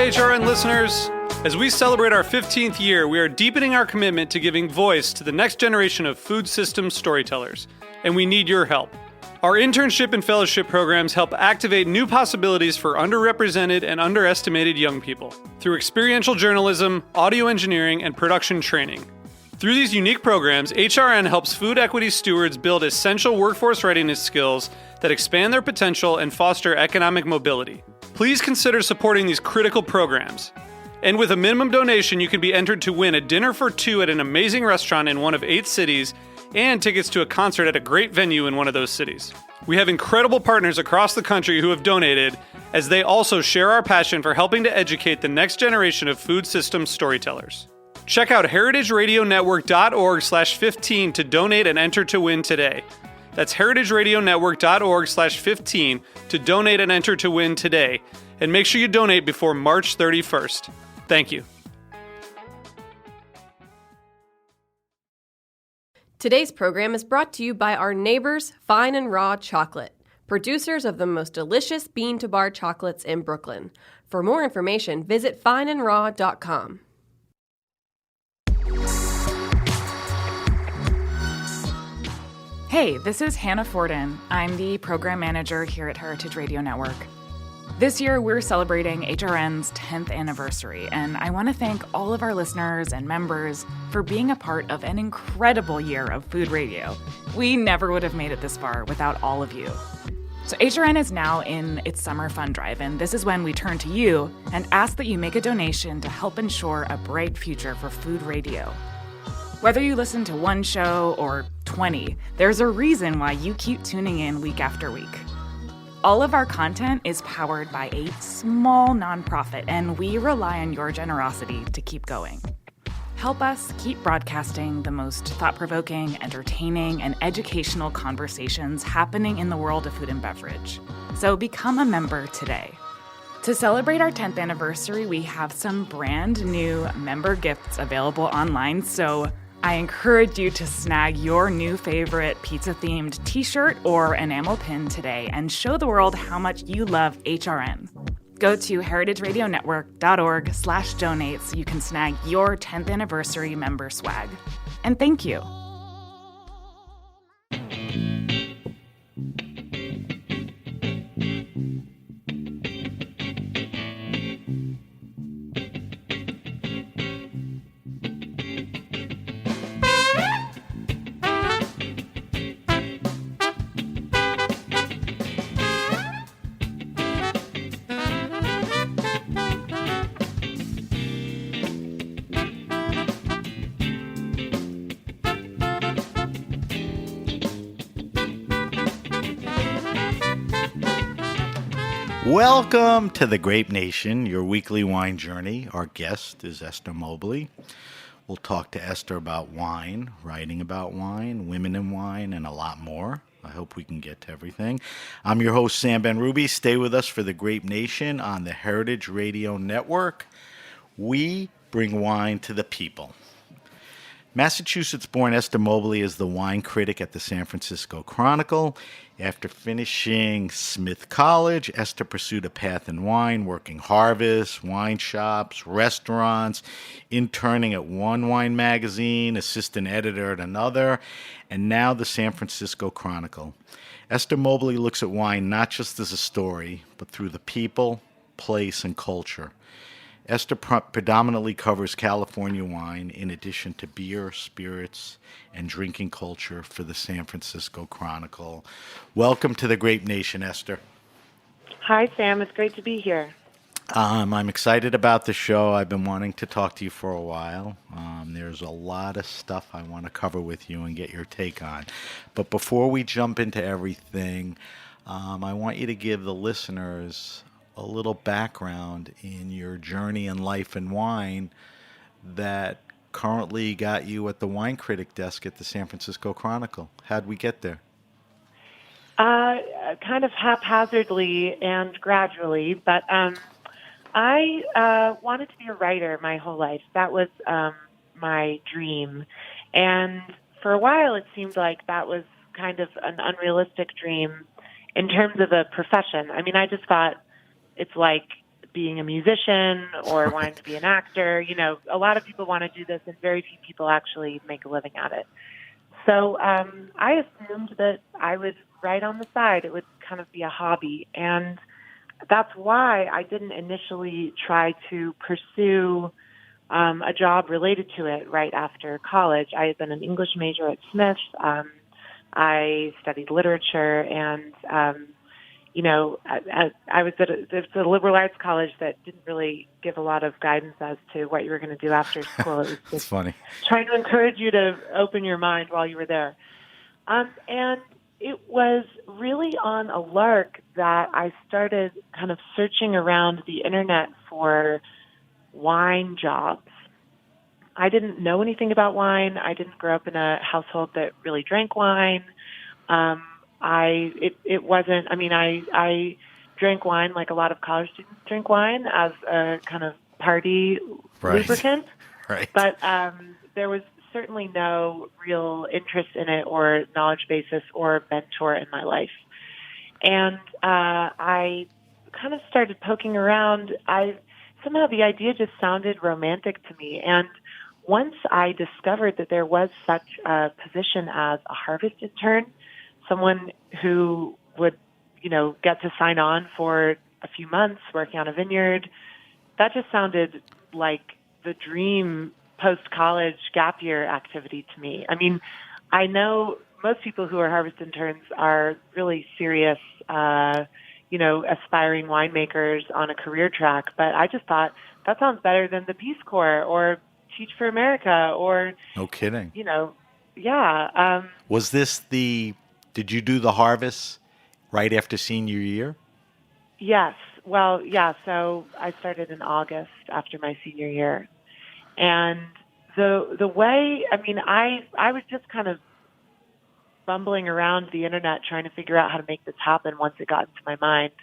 HRN listeners. As we celebrate our 15th year, we are deepening our commitment to giving voice to the next generation of food systems storytellers, and we need your help. Our internship and fellowship programs help activate new possibilities for underrepresented and underestimated young people through experiential journalism, audio engineering, and production training. Through these unique programs, HRN helps food equity stewards build essential workforce readiness skills that expand their potential and foster economic mobility. Please consider supporting these critical programs. And with a minimum donation, you can be entered to win a dinner for two at an amazing restaurant in one of 8 cities and tickets to a concert at a great venue in one of those cities. We have incredible partners across the country who have donated, as they also share our passion for helping to educate the next generation of food systems storytellers. Check out heritageradionetwork.org/15 to donate and enter to win today. That's heritageradionetwork.org/15 to donate and enter to win today. And make sure you donate before March 31st. Thank you. Today's program is brought to you by our neighbors, Fine and Raw Chocolate, producers of the most delicious bean-to-bar chocolates in Brooklyn. For more information, visit fineandraw.com. Hey, this is Hannah Forden. I'm the program manager here at Heritage Radio Network. This year, we're celebrating HRN's 10th anniversary, and I want to thank all of our listeners and members for being a part of an incredible year of food radio. We never would have made it this far without all of you. So HRN is now in its summer fund drive, and this is when we turn to you and ask that you make a donation to help ensure a bright future for food radio. Whether you listen to one show or 20, there's a reason why you keep tuning in week after week. All of our content is powered by a small nonprofit, and we rely on your generosity to keep going. Help us keep broadcasting the most thought-provoking, entertaining, and educational conversations happening in the world of food and beverage. So become a member today. To celebrate our 10th anniversary, we have some brand new member gifts available online, so I encourage you to snag your new favorite pizza-themed t-shirt or enamel pin today and show the world how much you love HRN. Go to heritageradionetwork.org/donate so you can snag your 10th anniversary member swag. And thank you. Welcome to the Grape Nation, your weekly wine journey. Our guest is Esther Mobley. We'll talk to Esther about wine, writing about wine, women in wine, and a lot more. I hope we can get to everything. I'm your host, Sam Ben-Ruby. Stay with us for the Grape Nation on the Heritage Radio Network. We bring wine to the people. Massachusetts-born Esther Mobley is the wine critic at the San Francisco Chronicle. After finishing Smith College, Esther pursued a path in wine, working harvests, wine shops, restaurants, interning at one wine magazine, assistant editor at another, and now the San Francisco Chronicle. Esther Mobley looks at wine not just as a story, but through the people, place, and culture. Esther predominantly covers California wine in addition to beer, spirits, and drinking culture for the San Francisco Chronicle. Welcome to the Grape Nation, Esther. Hi, Sam. It's great to be here. I'm excited about the show. I've been wanting to talk to you for a while. There's a lot of stuff I want to cover with you and get your take on. But before we jump into everything, I want you to give the listeners a little background in your journey in life and wine that currently got you at the wine critic desk at the San Francisco Chronicle. How'd we get there? Kind of haphazardly and gradually, but I wanted to be a writer my whole life. That was my dream. And for a while, it seemed like that was kind of an unrealistic dream in terms of a profession. I mean, I just thought it's like being a musician or wanting to be an actor. You know, a lot of people want to do this, and very few people actually make a living at it. So I assumed that I would write on the side. It would kind of be a hobby. And that's why I didn't initially try to pursue a job related to it right after college. I had been an English major at Smith. I studied literature, and I was at a liberal arts college that didn't really give a lot of guidance as to what you were going to do after school. It was It's just funny. trying to encourage you to open your mind while you were there. And it was really on a lark that I started kind of searching around the internet for wine jobs. I didn't know anything about wine. I didn't grow up in a household that really drank wine. I drank wine like a lot of college students drink wine as a kind of party lubricant. Right. But there was certainly no real interest in it or knowledge basis or mentor in my life. And I kind of started poking around. Somehow the idea just sounded romantic to me. And once I discovered that there was such a position as a harvest intern, someone who would, get to sign on for a few months working on a vineyard, that just sounded like the dream post-college gap year activity to me. I mean, I know most people who are harvest interns are really serious, aspiring winemakers on a career track, but I just thought that sounds better than the Peace Corps or Teach for America or... No kidding. Yeah. Did you do the harvest right after senior year? Yes. Well, yeah. So I started in August after my senior year. And the way, I was just kind of bumbling around the internet trying to figure out how to make this happen once it got into my mind.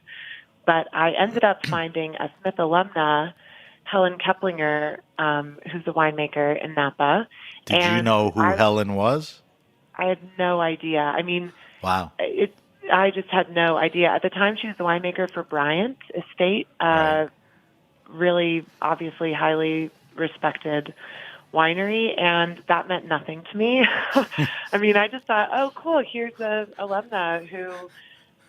But I ended up finding a Smith alumna, Helen Keplinger, who's a winemaker in Napa. Did you know who Helen was? I had no idea. Wow. I just had no idea. At the time, she was the winemaker for Bryant Estate, Right. really obviously highly respected winery, and that meant nothing to me. I just thought, oh, cool, here's a alumna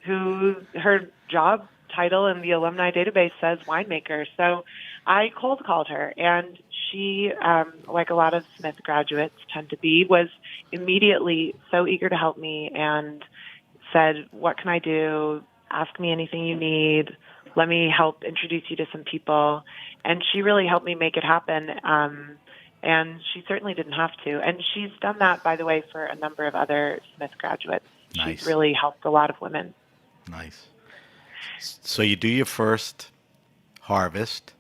who her job title in the alumni database says winemaker. So I cold called her, and she, like a lot of Smith graduates tend to be, was immediately so eager to help me and said, what can I do? Ask me anything you need. Let me help introduce you to some people. And she really helped me make it happen. And she certainly didn't have to. And she's done that, by the way, for a number of other Smith graduates. Nice. She's really helped a lot of women. Nice. So you do your first harvest.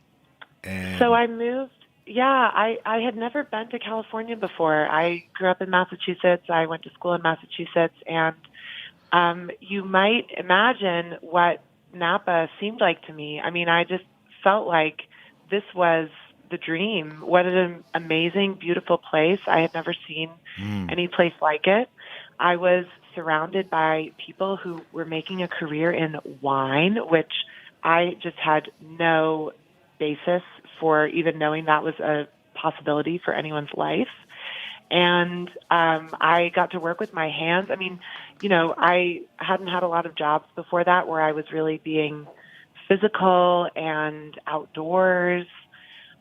And So I moved. Yeah, I had never been to California before. I grew up in Massachusetts. I went to school in Massachusetts. And you might imagine what Napa seemed like to me. I just felt like this was the dream. What an amazing, beautiful place. I had never seen any place like it. I was surrounded by people who were making a career in wine, which I just had no basis for even knowing that was a possibility for anyone's life. And I got to work with my hands. I hadn't had a lot of jobs before that where I was really being physical and outdoors.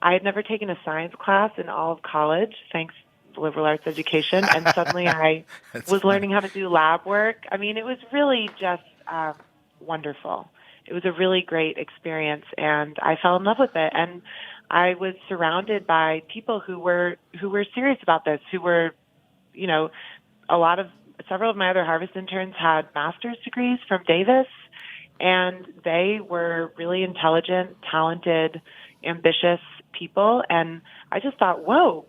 I had never taken a science class in all of college, thanks to liberal arts education, and suddenly I was learning how to do lab work. It was really just wonderful. It was a really great experience, and I fell in love with it. And I was surrounded by people who were serious about this, who were, several of my other harvest interns had master's degrees from Davis, and they were really intelligent, talented, ambitious people. And I just thought, whoa,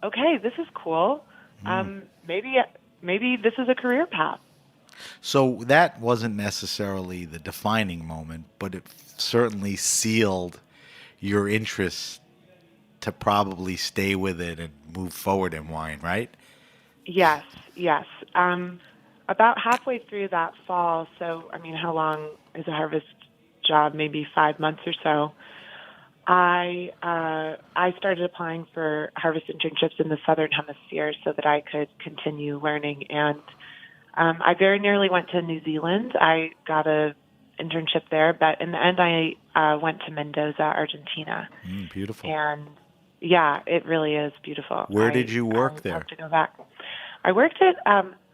okay, this is cool. Maybe this is a career path. so that wasn't necessarily the defining moment, but it certainly sealed your interest to probably stay with it and move forward in wine, right? Yes. About halfway through that fall, so, how long is a harvest job? Maybe 5 months or so. I started applying for harvest internships in the Southern Hemisphere so that I could continue learning. And I very nearly went to New Zealand. I got a internship there, but in the end, I went to Mendoza, Argentina. Beautiful. And yeah, it really is beautiful. Where did you work there? I have to go back. I worked at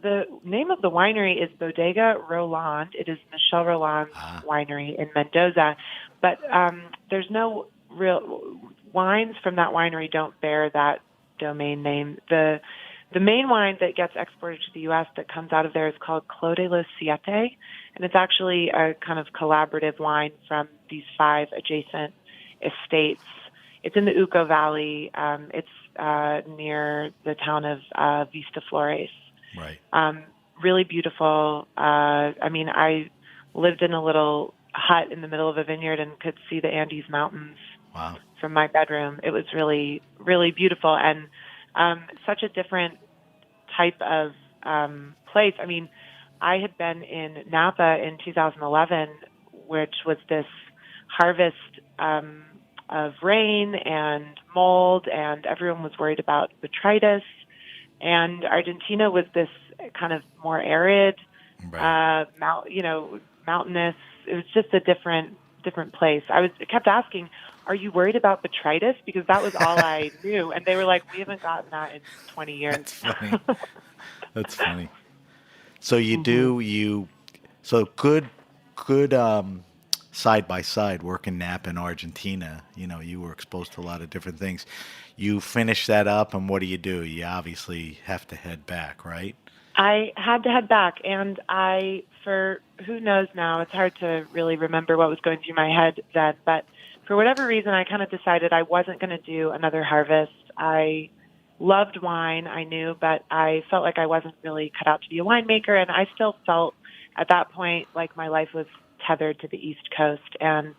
the name of the winery is Bodega Roland. It is Michel Roland's winery in Mendoza, but there's no real wines from that winery don't bear that domain name. The main wine that gets exported to the U.S. that comes out of there is called Clos de los Siete, and it's actually a kind of collaborative wine from these 5 adjacent estates. It's in the Uco Valley. It's near the town of Vista Flores. Right. Really beautiful. I lived in a little hut in the middle of a vineyard and could see the Andes Mountains from my bedroom. It was really, really beautiful and such a different type of place. I mean, I had been in Napa in 2011, which was this harvest of rain and mold, and everyone was worried about botrytis. And Argentina was this kind of more arid, mountainous. It was just a different place. I kept asking, "Are you worried about botrytis?" Because that was all I knew, and they were like, "We haven't gotten that in 20 years." That's funny. That's funny. So so good side by side work in Napa in Argentina. You were exposed to a lot of different things. You finish that up, and what do? You obviously have to head back, right? I had to head back, and for who knows now, it's hard to really remember what was going through my head then, but for whatever reason, I kind of decided I wasn't going to do another harvest. I loved wine, I knew, but I felt like I wasn't really cut out to be a winemaker, and I still felt at that point like my life was tethered to the East Coast. And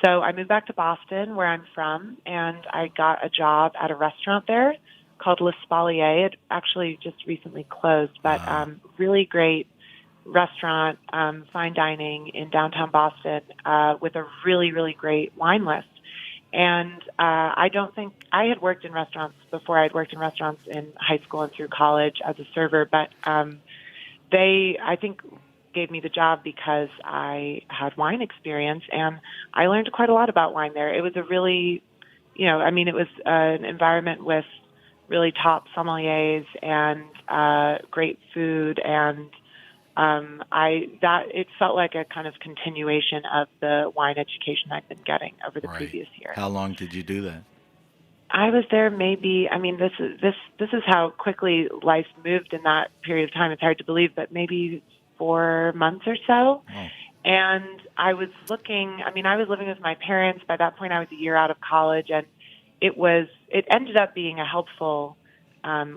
so I moved back to Boston, where I'm from, and I got a job at a restaurant there called Le Spalier. It actually just recently closed, but really great restaurant, fine dining in downtown Boston with a really, really great wine list. And I don't think I had worked in restaurants before. I had worked in restaurants in high school and through college as a server, but they, I think, gave me the job because I had wine experience, and I learned quite a lot about wine there. It was a really, it was an environment with really top sommeliers and great food, and it felt like a kind of continuation of the wine education I've been getting over the previous year. How long did you do that? I was there this is how quickly life moved in that period of time. It's hard to believe, but maybe 4 months or so. Oh. And I was I was living with my parents. By that point, I was a year out of college, and it ended up being a helpful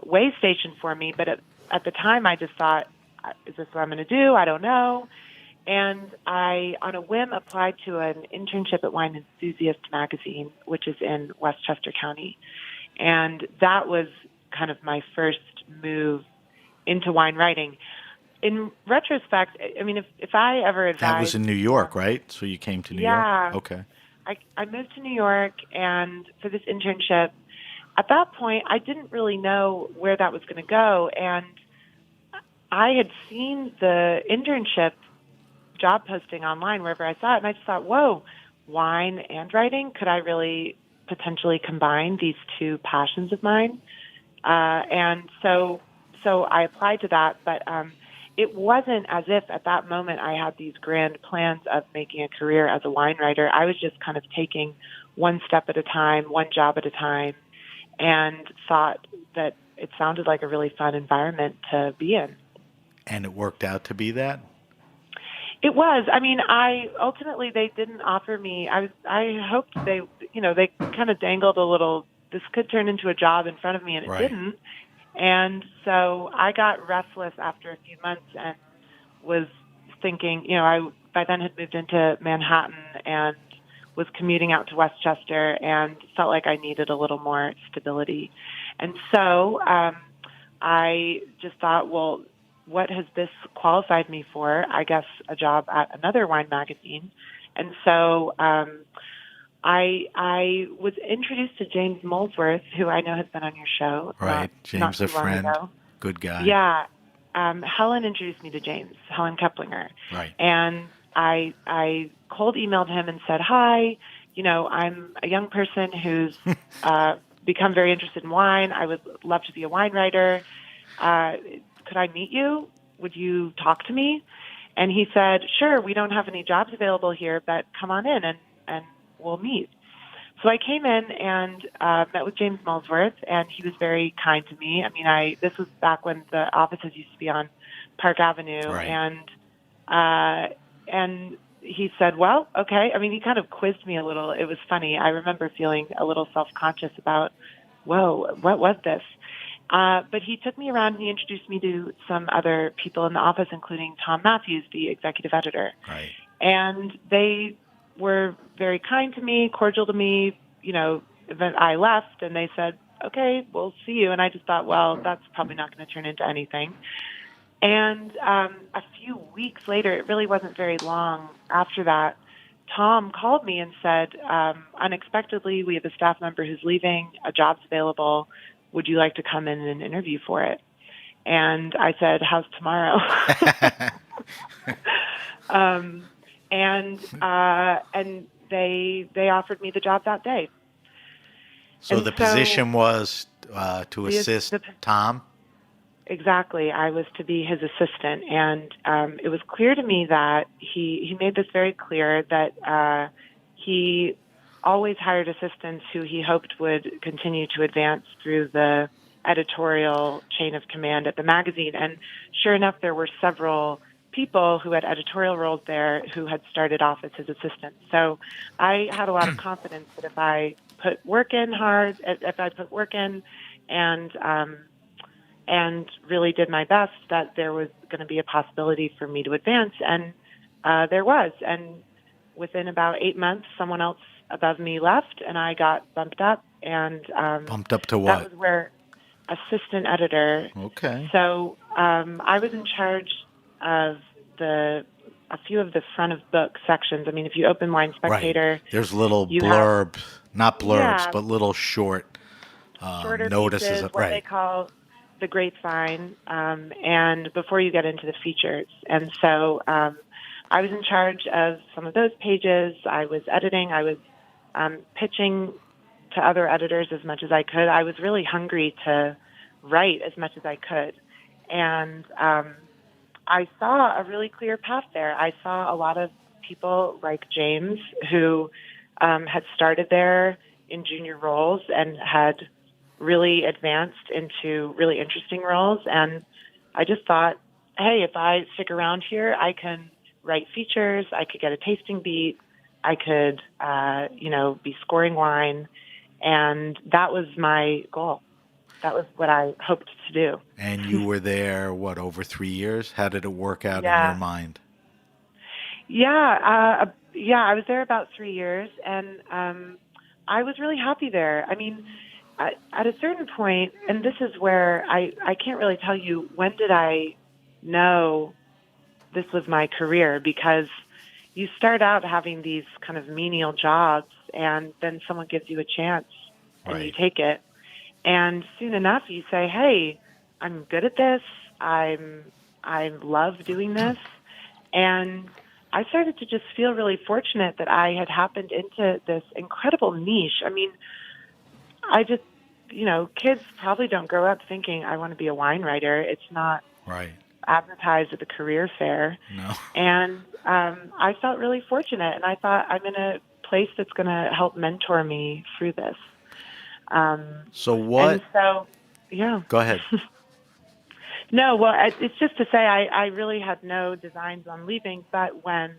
way station for me. But at the time, I just thought, is this what I'm going to do? I don't know. And I, on a whim, applied to an internship at Wine Enthusiast magazine, which is in Westchester County. And that was kind of my first move into wine writing. In retrospect, if I ever advised... That was in New York, right? So you came to New York? Yeah. Okay. I moved to New York, and for this internship, at that point, I didn't really know where that was going to go. And I had seen the internship job posting online wherever I saw it, and I just thought, whoa, wine and writing? Could I really potentially combine these two passions of mine? And so I applied to that, but it wasn't as if at that moment I had these grand plans of making a career as a wine writer. I was just kind of taking one step at a time, one job at a time, and thought that it sounded like a really fun environment to be in. And it worked out to be that? It was. Ultimately they didn't offer me. I hoped they kind of dangled a little, this could turn into a job in front of me, and it didn't. And so I got restless after a few months and was thinking, I by then had moved into Manhattan and was commuting out to Westchester and felt like I needed a little more stability. And so I just thought, well, what has this qualified me for? I guess a job at another wine magazine. And so I was introduced to James Molesworth, who I know has been on your show. Right. Not James, too a long friend. ago. Good guy. Yeah. Helen introduced me to James, Helen Keplinger. Right. And I cold emailed him and said, hi, I'm a young person who's become very interested in wine. I would love to be a wine writer. Could I meet you? Would you talk to me? And he said, sure, we don't have any jobs available here, but come on in and we'll meet. So I came in and met with James Molesworth, and he was very kind to me. I mean, this was back when the offices used to be on Park Avenue, Right. and he said, well, okay. I mean, he kind of quizzed me a little. It was funny. I remember feeling a little self-conscious about, whoa, what was this? But he took me around and he introduced me to some other people in the office, including Tom Matthews, the executive editor. Right. And they were very kind to me, cordial to me. Then I left and they said, okay, we'll see you. And I just thought, well, that's probably not going to turn into anything. And a few weeks later, it really wasn't very long after that, Tom called me and said, unexpectedly, we have a staff member who's leaving, a job's available. Would you like to come in and interview for it? And I said, how's tomorrow? And they offered me the job that day. So And the position was to assist Tom? Exactly. I was to be his assistant. And it was clear to me that he made this very clear that he always hired assistants who he hoped would continue to advance through the editorial chain of command at the magazine. And sure enough, there were several people who had editorial roles there who had started off as his assistants. So I had a lot of confidence that if I put work in and really did my best, that there was going to be a possibility for me to advance. And there was. And within about 8 months, someone else above me left, and I got bumped up. And bumped up to what? That was where assistant editor. Okay. So I was in charge of a few of the front of book sections. I mean, if you open Wine Spectator, right. There's little not blurbs, but little shorter notices. Pieces, what they call the grapevine, and before you get into the features. And so I was in charge of some of those pages. I was editing. I was pitching to other editors as much as I could. I was really hungry to write as much as I could. And I saw a really clear path there. I saw a lot of people like James who had started there in junior roles and had really advanced into really interesting roles. And I just thought, hey, if I stick around here, I can write features, I could get a tasting beat, I could, be scoring wine. And that was my goal. That was what I hoped to do. And you were there, over 3 years? How did it work out in your mind? Yeah, I was there about 3 years, and I was really happy there. I mean, at a certain point, and this is where I can't really tell you when did I know this was my career, because you start out having these kind of menial jobs, and then someone gives you a chance, and you take it. And soon enough, you say, hey, I'm good at this. I love doing this. And I started to just feel really fortunate that I had happened into this incredible niche. I mean, kids probably don't grow up thinking, I want to be a wine writer. It's not advertised at the career fair. No. And I felt really fortunate. And I thought, I'm in a place that's going to help mentor me through this. Yeah. Go ahead. No, well, it's just to say I really had no designs on leaving, but when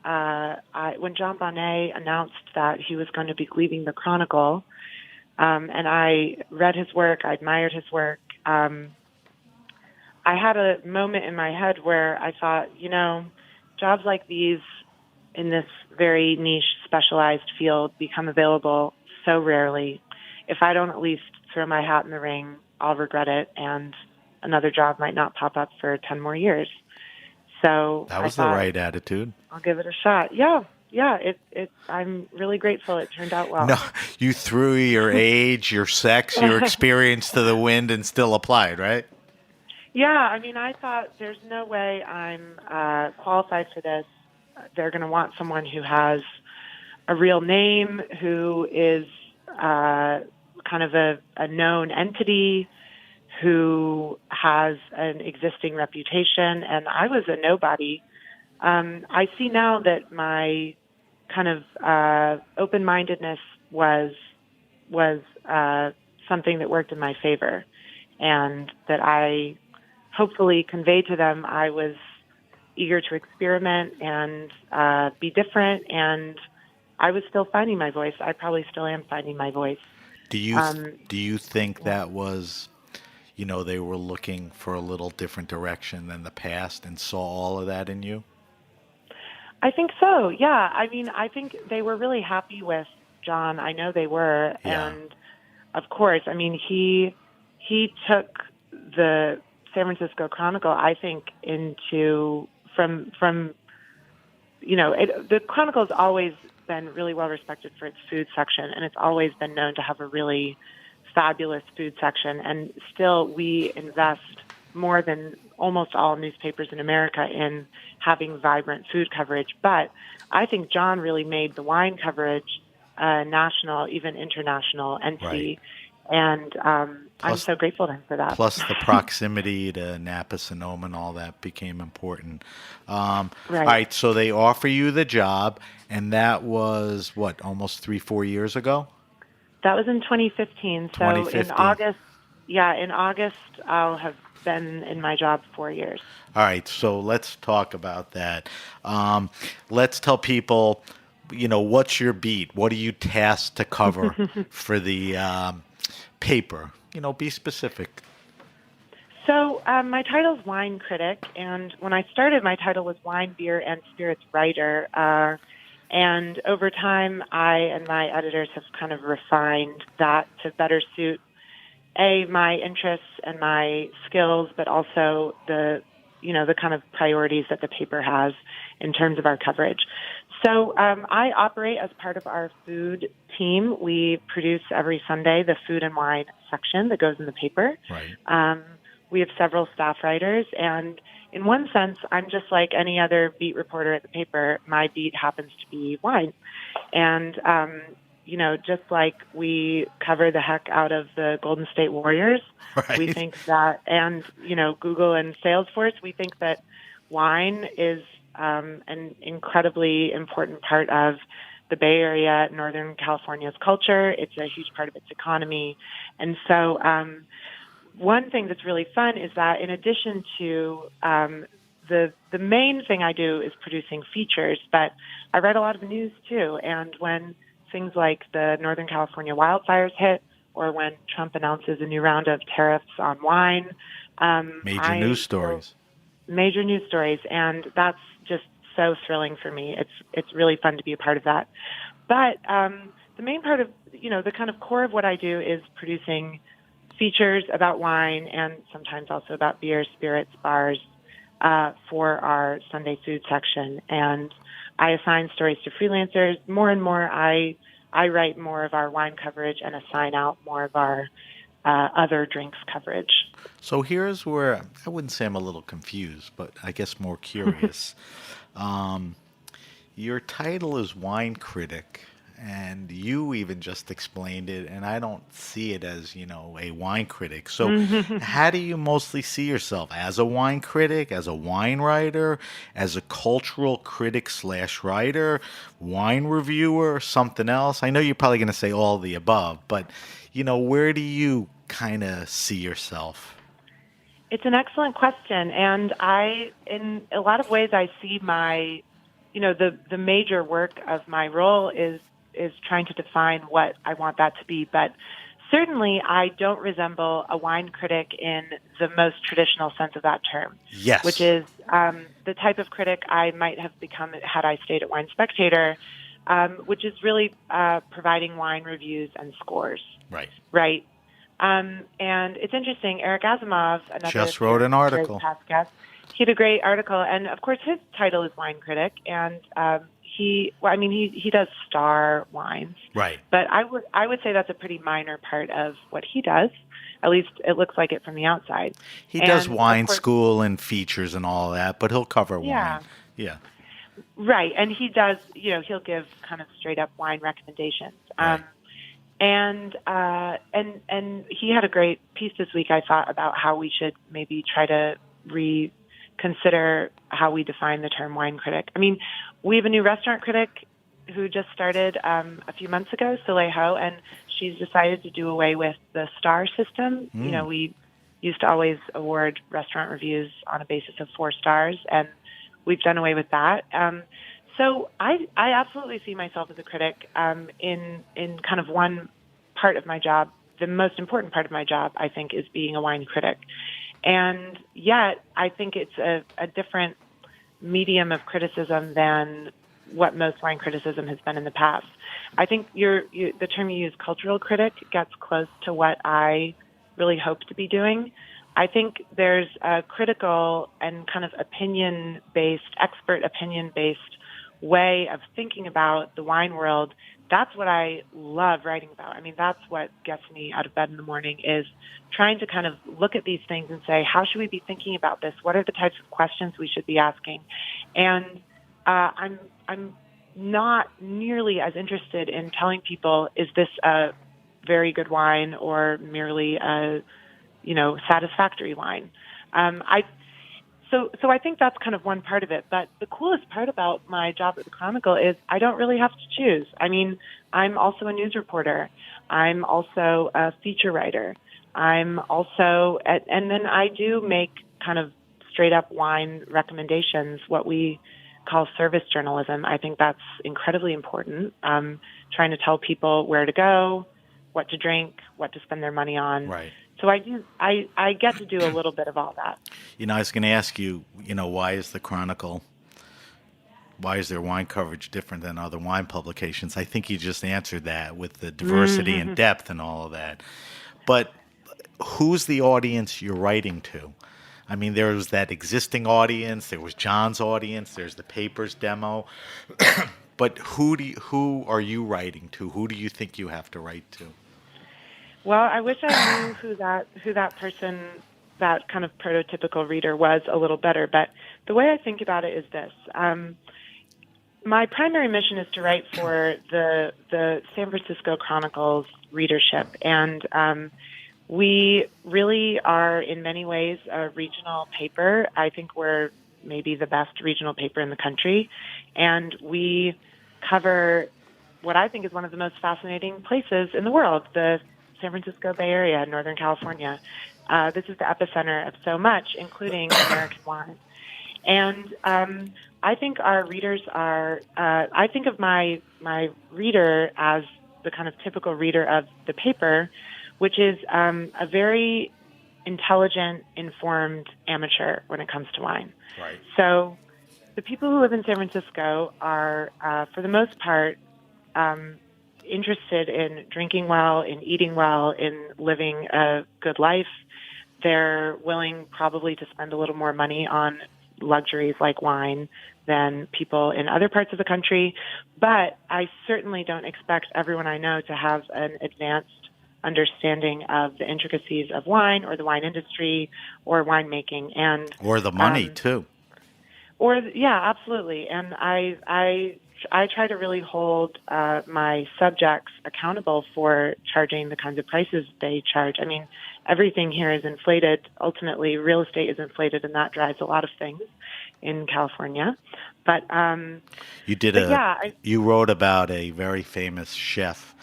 John Bonnet announced that he was going to be leaving the Chronicle, and I read his work, I admired his work, I had a moment in my head where I thought, jobs like these in this very niche, specialized field become available so rarely. If I don't at least throw my hat in the ring, I'll regret it, and another job might not pop up for 10 more years. So that was the right attitude. I'll give it a shot. Yeah. I'm really grateful it turned out well. No, you threw your age, your sex, your experience to the wind and still applied, right? Yeah, I mean, I thought there's no way I'm qualified for this. They're going to want someone who has a real name, who is kind of a known entity, who has an existing reputation, and I was a nobody. I see now that my kind of open-mindedness was something that worked in my favor, and that I hopefully conveyed to them I was eager to experiment and be different, and I was still finding my voice. I probably still am finding my voice. Do you think that was, they were looking for a little different direction than the past and saw all of that in you? I think so, yeah. I mean, I think they were really happy with John. I know they were. Yeah. And, of course, I mean, he took the San Francisco Chronicle, I think, from the Chronicle's always been really well respected for its food section, and it's always been known to have a really fabulous food section. And still, we invest more than almost all newspapers in America in having vibrant food coverage. But I think John really made the wine coverage national, even international entity. Right. And I'm so grateful to him for that. Plus the proximity to Napa, Sonoma, and all that became important. Right. All right, so they offer you the job, and that was, almost 3-4 years ago? That was in 2015. So 2015. In August, I'll have been in my job 4 years. All right, so let's talk about that. Let's tell people, what's your beat? What are you tasked to cover for the paper? Be specific. So my title is Wine Critic, and when I started, my title was Wine, Beer, and Spirits Writer. And over time, I and my editors have kind of refined that to better suit my interests and my skills, but also the kind of priorities that the paper has in terms of our coverage. So I operate as part of our food team. We produce every Sunday the food and wine section that goes in the paper. Right. We have several staff writers, and in one sense, I'm just like any other beat reporter at the paper. My beat happens to be wine. And just like we cover the heck out of the Golden State Warriors, right. We think that, and, Google and Salesforce, we think that wine is an incredibly important part of the Bay Area, Northern California's culture. It's a huge part of its economy. And so one thing that's really fun is that in addition to the main thing I do is producing features, but I write a lot of news too. And when things like the Northern California wildfires hit, or when Trump announces a new round of tariffs on wine, major news stories, and that's just so thrilling for me. It's really fun to be a part of that. But the main part of the kind of core of what I do is producing features about wine and sometimes also about beer, spirits, bars for our Sunday food section. And I assign stories to freelancers. More and more, I write more of our wine coverage and assign out more of our other drinks coverage. So here's where I wouldn't say I'm a little confused, but I guess more curious. Your title is Wine Critic, and you even just explained it, and I don't see it as, a wine critic. So how do you mostly see yourself? As a wine critic, as a wine writer, as a cultural critic / writer, wine reviewer, something else? I know you're probably going to say all of the above, but, where do you kind of see yourself? It's an excellent question, and in a lot of ways, I see my, the major work of my role is trying to define what I want that to be. But certainly, I don't resemble a wine critic in the most traditional sense of that term. Yes. Which is the type of critic I might have become had I stayed at Wine Spectator, which is really providing wine reviews and scores. Right. Right. And it's interesting, Eric Asimov, another just wrote an article. Past guest, he had a great article, and of course his title is Wine Critic, and he does star wines, Right. but I would say that's a pretty minor part of what he does. At least it looks like it from the outside. He does And, of wine course, school and features and all that, but he'll cover yeah. wine. Yeah. Right, and he does. He'll give kind of straight up wine recommendations. Right. And he had a great piece this week, I thought, about how we should maybe try to reconsider how we define the term wine critic. I mean, we have a new restaurant critic who just started a few months ago, Soleil Ho, and she's decided to do away with the star system. We used to always award restaurant reviews on a basis of 4 stars, and we've done away with that. So I absolutely see myself as a critic in kind of one part of my job. The most important part of my job, I think, is being a wine critic. And yet, I think it's a different medium of criticism than what most wine criticism has been in the past. I think the term you use, cultural critic, gets close to what I really hope to be doing. I think there's a critical and kind of expert opinion-based way of thinking about the wine world. That's what I love writing about. I mean, that's what gets me out of bed in the morning, is trying to kind of look at these things and say, how should we be thinking about this? What are the types of questions we should be asking? And I'm not nearly as interested in telling people, is this a very good wine or merely a satisfactory wine. So I think that's kind of one part of it. But the coolest part about my job at the Chronicle is I don't really have to choose. I mean, I'm also a news reporter. I'm also a feature writer. I'm also, and then I do make kind of straight up wine recommendations, what we call service journalism. I think that's incredibly important. Trying to tell people where to go, what to drink, what to spend their money on. Right. So I get to do a little bit of all that. I was going to ask you, why is the Chronicle, why is their wine coverage different than other wine publications? I think you just answered that with the diversity and depth and all of that. But who's the audience you're writing to? I mean, there was that existing audience, there was John's audience, there's the paper's demo. But who are you writing to? Who do you think you have to write to? Well, I wish I knew who that person, that kind of prototypical reader was a little better. But the way I think about it is this. My primary mission is to write for the San Francisco Chronicle's readership. And we really are, in many ways, a regional paper. I think we're maybe the best regional paper in the country. And we cover what I think is one of the most fascinating places in the world, the San Francisco Bay Area, Northern California. This is the epicenter of so much, including American wine. And I think our readers are, I think of my reader as the kind of typical reader of the paper, which is a very intelligent, informed amateur when it comes to wine. Right. So the people who live in San Francisco are, for the most part, interested in drinking well, in eating well, in living a good life. They're willing probably to spend a little more money on luxuries like wine than people in other parts of the country. But I certainly don't expect everyone I know to have an advanced understanding of the intricacies of wine or the wine industry or winemaking. Or the money, too. Yeah, absolutely. And I try to really hold my subjects accountable for charging the kinds of prices they charge. I mean, everything here is inflated. Ultimately, real estate is inflated, and that drives a lot of things in California. But you wrote about a very famous chef.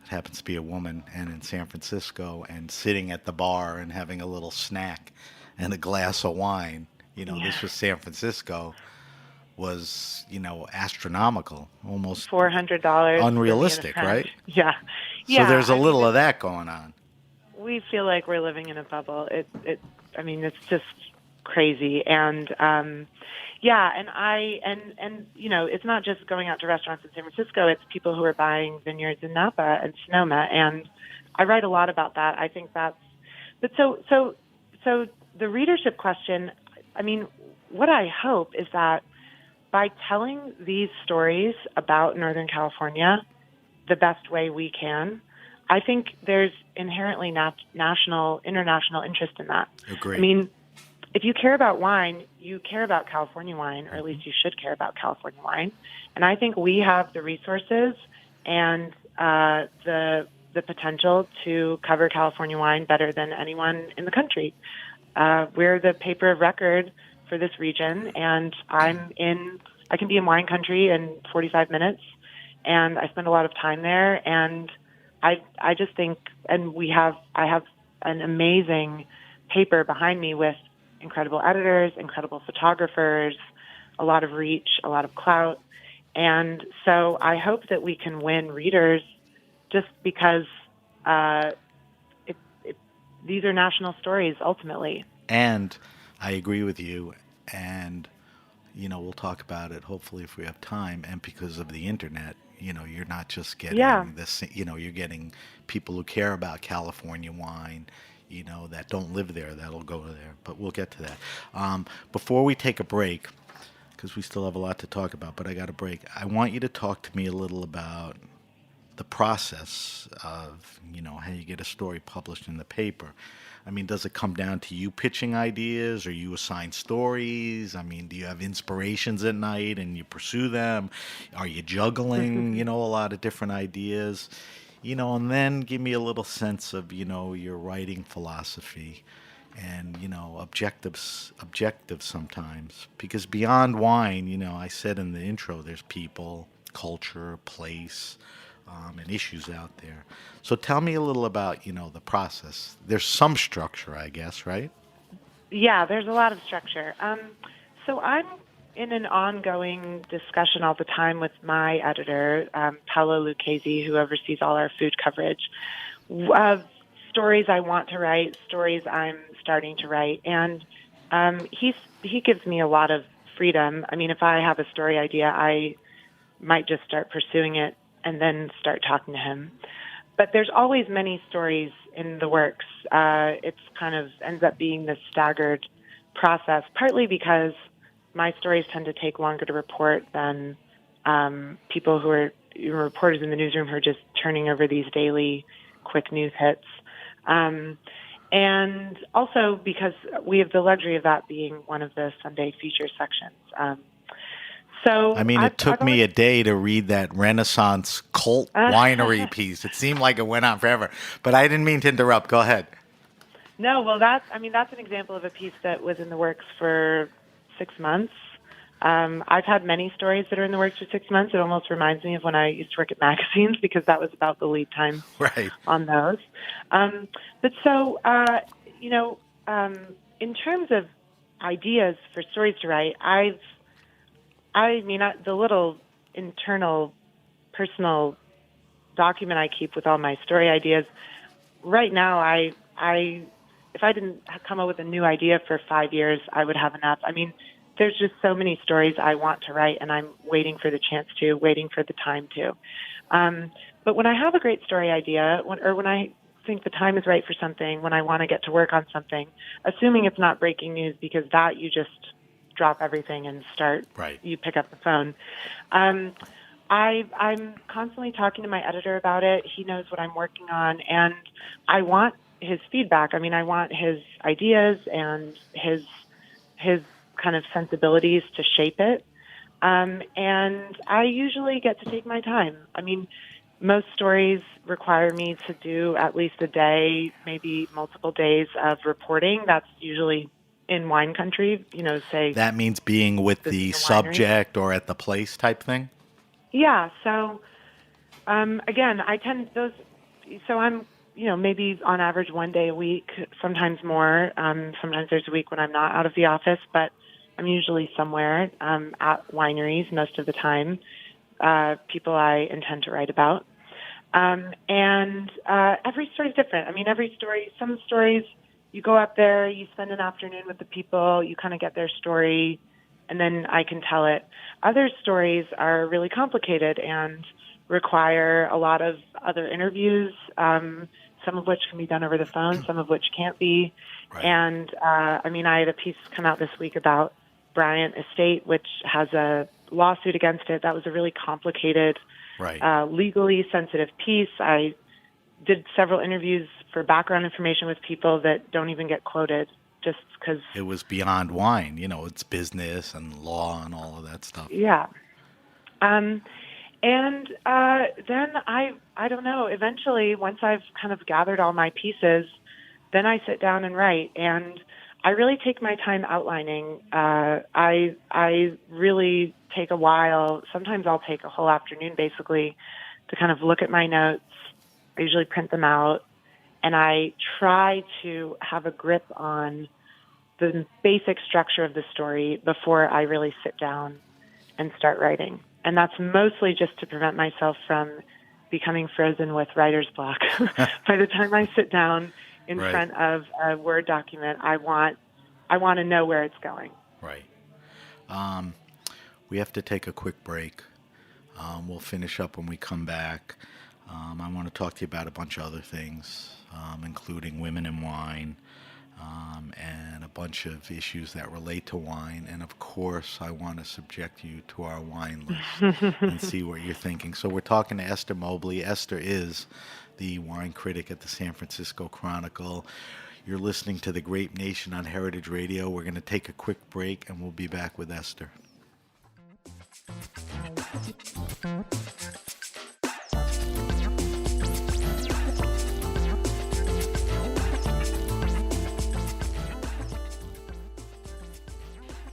It happens to be a woman, and in San Francisco, and sitting at the bar and having a little snack and a glass of wine. This was San Francisco. Was astronomical, almost $400, unrealistic, right? Yeah. So there's a little of that going on. We feel like we're living in a bubble. It's just crazy, and it's not just going out to restaurants in San Francisco. It's people who are buying vineyards in Napa and Sonoma, and I write a lot about that. I think that's, but so the readership question. I mean, what I hope is that by telling these stories about Northern California the best way we can, I think there's inherently international interest in that. Agree. I mean, if you care about wine, you care about California wine, or at least you should care about California wine. And I think we have the resources and the potential to cover California wine better than anyone in the country. We're the paper of record for this region, and I can be in wine country in 45 minutes, and I spend a lot of time there, and I just think, and I have an amazing paper behind me with incredible editors, incredible photographers, a lot of reach, a lot of clout. And so I hope that we can win readers just because these are national stories ultimately. And I agree with you. And, we'll talk about it hopefully if we have time. And because of the internet, you're not just getting this, you're getting people who care about California wine, that don't live there, that'll go there. But we'll get to that. Before we take a break, because we still have a lot to talk about, but I got a break. I want you to talk to me a little about the process of, how you get a story published in the paper. I mean, does it come down to you pitching ideas, or you assign stories? I mean, do you have inspirations at night and you pursue them? Are you juggling, a lot of different ideas? And then give me a little sense of, your writing philosophy and, objectives sometimes. Because beyond wine, I said in the intro, there's people, culture, place, and issues out there. So tell me a little about, the process. There's some structure, I guess, right? Yeah, there's a lot of structure. So I'm in an ongoing discussion all the time with my editor, Paolo Lucchesi, who oversees all our food coverage, of stories I want to write, stories I'm starting to write. And he gives me a lot of freedom. I mean, if I have a story idea, I might just start pursuing it and then start talking to him. But there's always many stories in the works. It's kind of ends up being this staggered process, partly because my stories tend to take longer to report than people who are reporters in the newsroom who are just turning over these daily quick news hits. And also because we have the luxury of that being one of the Sunday feature sections. So I mean, it took me a day to read that Renaissance cult winery piece. It seemed like it went on forever, but I didn't mean to interrupt. Go ahead. No, well, that's an example of a piece that was in the works for 6 months. I've had many stories that are in the works for 6 months. It almost reminds me of when I used to work at magazines, because that was about the lead time on those. But so, in terms of ideas for stories to write, the little internal personal document I keep with all my story ideas, right now, if I didn't come up with a new idea for 5 years, I would have enough. I mean, there's just so many stories I want to write, and I'm waiting for the chance to, waiting for the time to. But when I have a great story idea, when I think the time is right for something, when I want to get to work on something, assuming it's not breaking news, because that you just drop everything and start, you pick up the phone. I'm constantly talking to my editor about it. He knows what I'm working on, and I want his feedback. I mean, I want his ideas and his kind of sensibilities to shape it. And I usually get to take my time. I mean, most stories require me to do at least a day, maybe multiple days of reporting. That's usually in wine country, say. That means being with the subject or at the place type thing? Yeah. So, again, I'm, maybe on average 1 day a week, sometimes more. Sometimes there's a week when I'm not out of the office, but I'm usually somewhere at wineries most of the time, people I intend to write about. And every story is different. I mean, some stories, you go up there, you spend an afternoon with the people, you kind of get their story, and then I can tell it. Other stories are really complicated and require a lot of other interviews, some of which can be done over the phone, some of which can't be. And, I had a piece come out this week about Bryant Estate, which has a lawsuit against it. That was a really complicated, Right. legally sensitive piece. I did several interviews for background information with people that don't even get quoted just because, It was beyond wine. It's business and law and all of that stuff. yeah. And then I don't know, eventually, once I've kind of gathered all my pieces, then I sit down and write. And I really take my time outlining. I really take a while. Sometimes I'll take a whole afternoon, basically, to kind of look at my notes. I usually print them out. And I try to have a grip on the basic structure of the story before I really sit down and start writing. And that's mostly just to prevent myself from becoming frozen with writer's block. By the time I sit down in Right. front of a Word document, I want to know where it's going. Right. We have to take a quick break. We'll finish up when we come back. I want to talk to you about a bunch of other things, including women in wine, and a bunch of issues that relate to wine. And of course, I want to subject you to our wine list and see what you're thinking. So we're talking to Esther Mobley. Esther is the wine critic at the San Francisco Chronicle. You're listening to The Grape Nation on Heritage Radio. We're going to take a quick break, and we'll be back with Esther.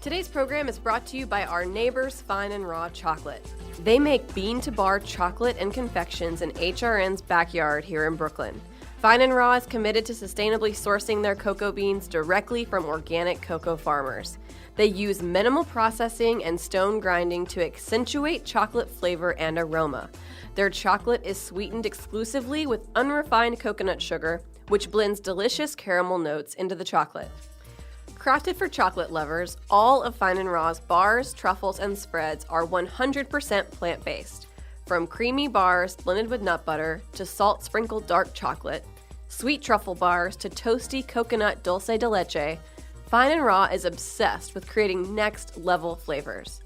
Today's program is brought to you by our neighbors, Fine and Raw Chocolate. They make bean-to-bar chocolate and confections in HRN's backyard here in Brooklyn. Fine and Raw is committed to sustainably sourcing their cocoa beans directly from organic cocoa farmers. They use minimal processing and stone grinding to accentuate chocolate flavor and aroma. Their chocolate is sweetened exclusively with unrefined coconut sugar, which blends delicious caramel notes into the chocolate. Crafted for chocolate lovers, all of Fine and Raw's bars, truffles, and spreads are 100% plant-based. From creamy bars blended with nut butter to salt-sprinkled dark chocolate, sweet truffle bars to toasty coconut dulce de leche, Fine and Raw is obsessed with creating next-level flavors.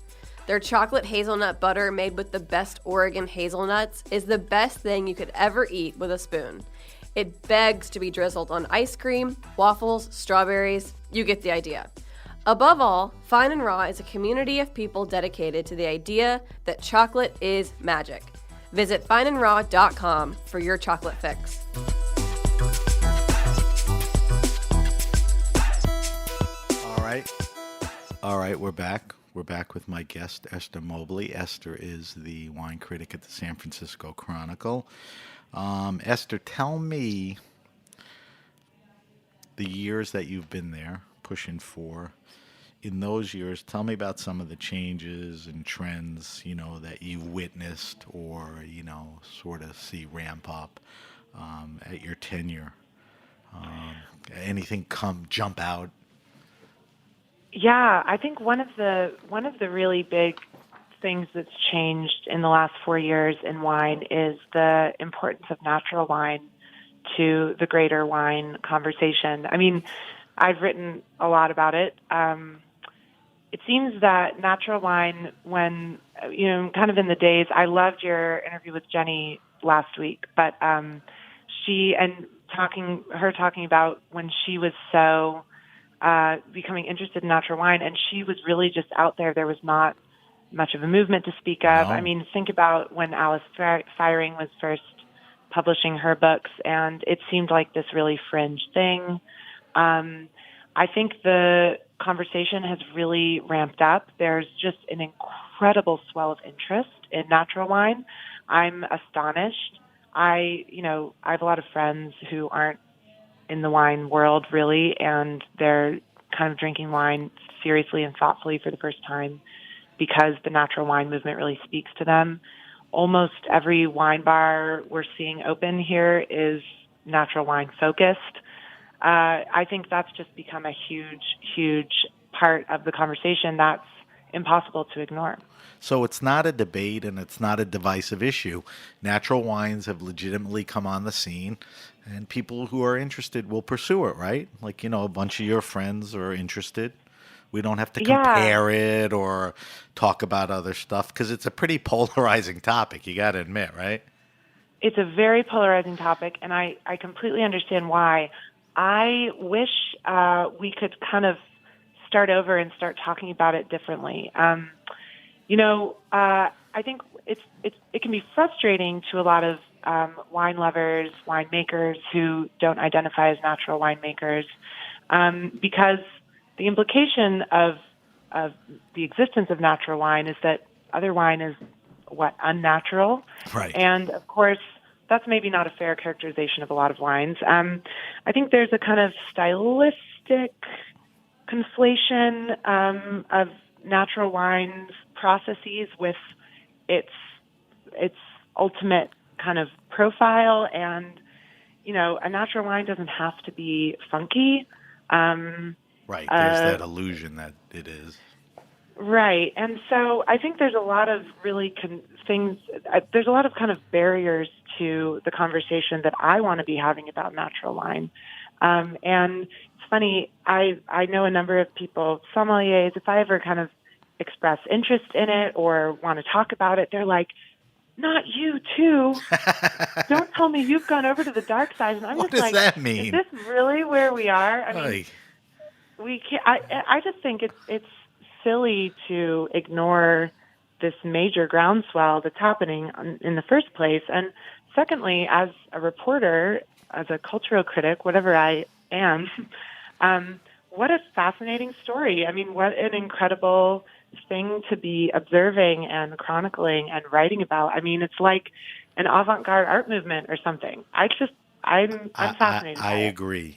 Their chocolate hazelnut butter made with the best Oregon hazelnuts is the best thing you could ever eat with a spoon. It begs to be drizzled on ice cream, waffles, strawberries. You get the idea. Above all, Fine and Raw is a community of people dedicated to the idea that chocolate is magic. Visit fineandraw.com for your chocolate fix. All right, we're back. We're back with my guest, Esther Mobley. Esther is the wine critic at the San Francisco Chronicle. Esther, tell me the years that you've been there, pushing 4. In those years, tell me about some of the changes and trends, that you've witnessed or, sort of see ramp up at your tenure. Anything jump out? Yeah, I think one of the really big things that's changed in the last 4 years in wine is the importance of natural wine to the greater wine conversation. I mean, I've written a lot about it. It seems that natural wine, when, kind of in the days, I loved your interview with Jenny last week, but talking about when she was so becoming interested in natural wine, and she was really just out there. There was not much of a movement to speak of. No. I mean, think about when Alice Firing was first publishing her books, and it seemed like this really fringe thing. I think the conversation has really ramped up. There's just an incredible swell of interest in natural wine. I'm astonished. I have a lot of friends who aren't in the wine world really, and they're kind of drinking wine seriously and thoughtfully for the first time because the natural wine movement really speaks to them. Almost every wine bar we're seeing open here is natural wine focused. I think that's just become a huge, huge part of the conversation that's impossible to ignore. So it's not a debate and it's not a divisive issue. Natural wines have legitimately come on the scene, and people who are interested will pursue it, right? Like, a bunch of your friends are interested. We don't have to Yeah. compare it or talk about other stuff because it's a pretty polarizing topic. You got to admit, right? It's a very polarizing topic, and I completely understand why. I wish we could kind of start over and start talking about it differently. I think it can be frustrating to a lot of wine lovers, winemakers who don't identify as natural winemakers, because the implication of the existence of natural wine is that other wine is unnatural. Right. And of course, that's maybe not a fair characterization of a lot of wines. I think there's a kind of stylistic conflation of natural wine's processes with its ultimate kind of profile. And, a natural wine doesn't have to be funky. Right. There's that illusion that it is. Right. And so I think there's a lot of really there's a lot of kind of barriers to the conversation that I want to be having about natural wine. And it's funny, I know a number of people, sommeliers, if I ever kind of express interest in it or want to talk about it, they're like, not you too. Don't tell me you've gone over to the dark side. And I'm What just does like, that mean? is this really where we are? I mean, Like, we can't, I just think it's silly to ignore this major groundswell that's happening in the first place. And secondly, as a reporter, as a cultural critic, whatever I am, what a fascinating story. I mean, what an incredible thing to be observing and chronicling and writing about. I mean, it's like an avant-garde art movement or something. I'm fascinated by I it. agree.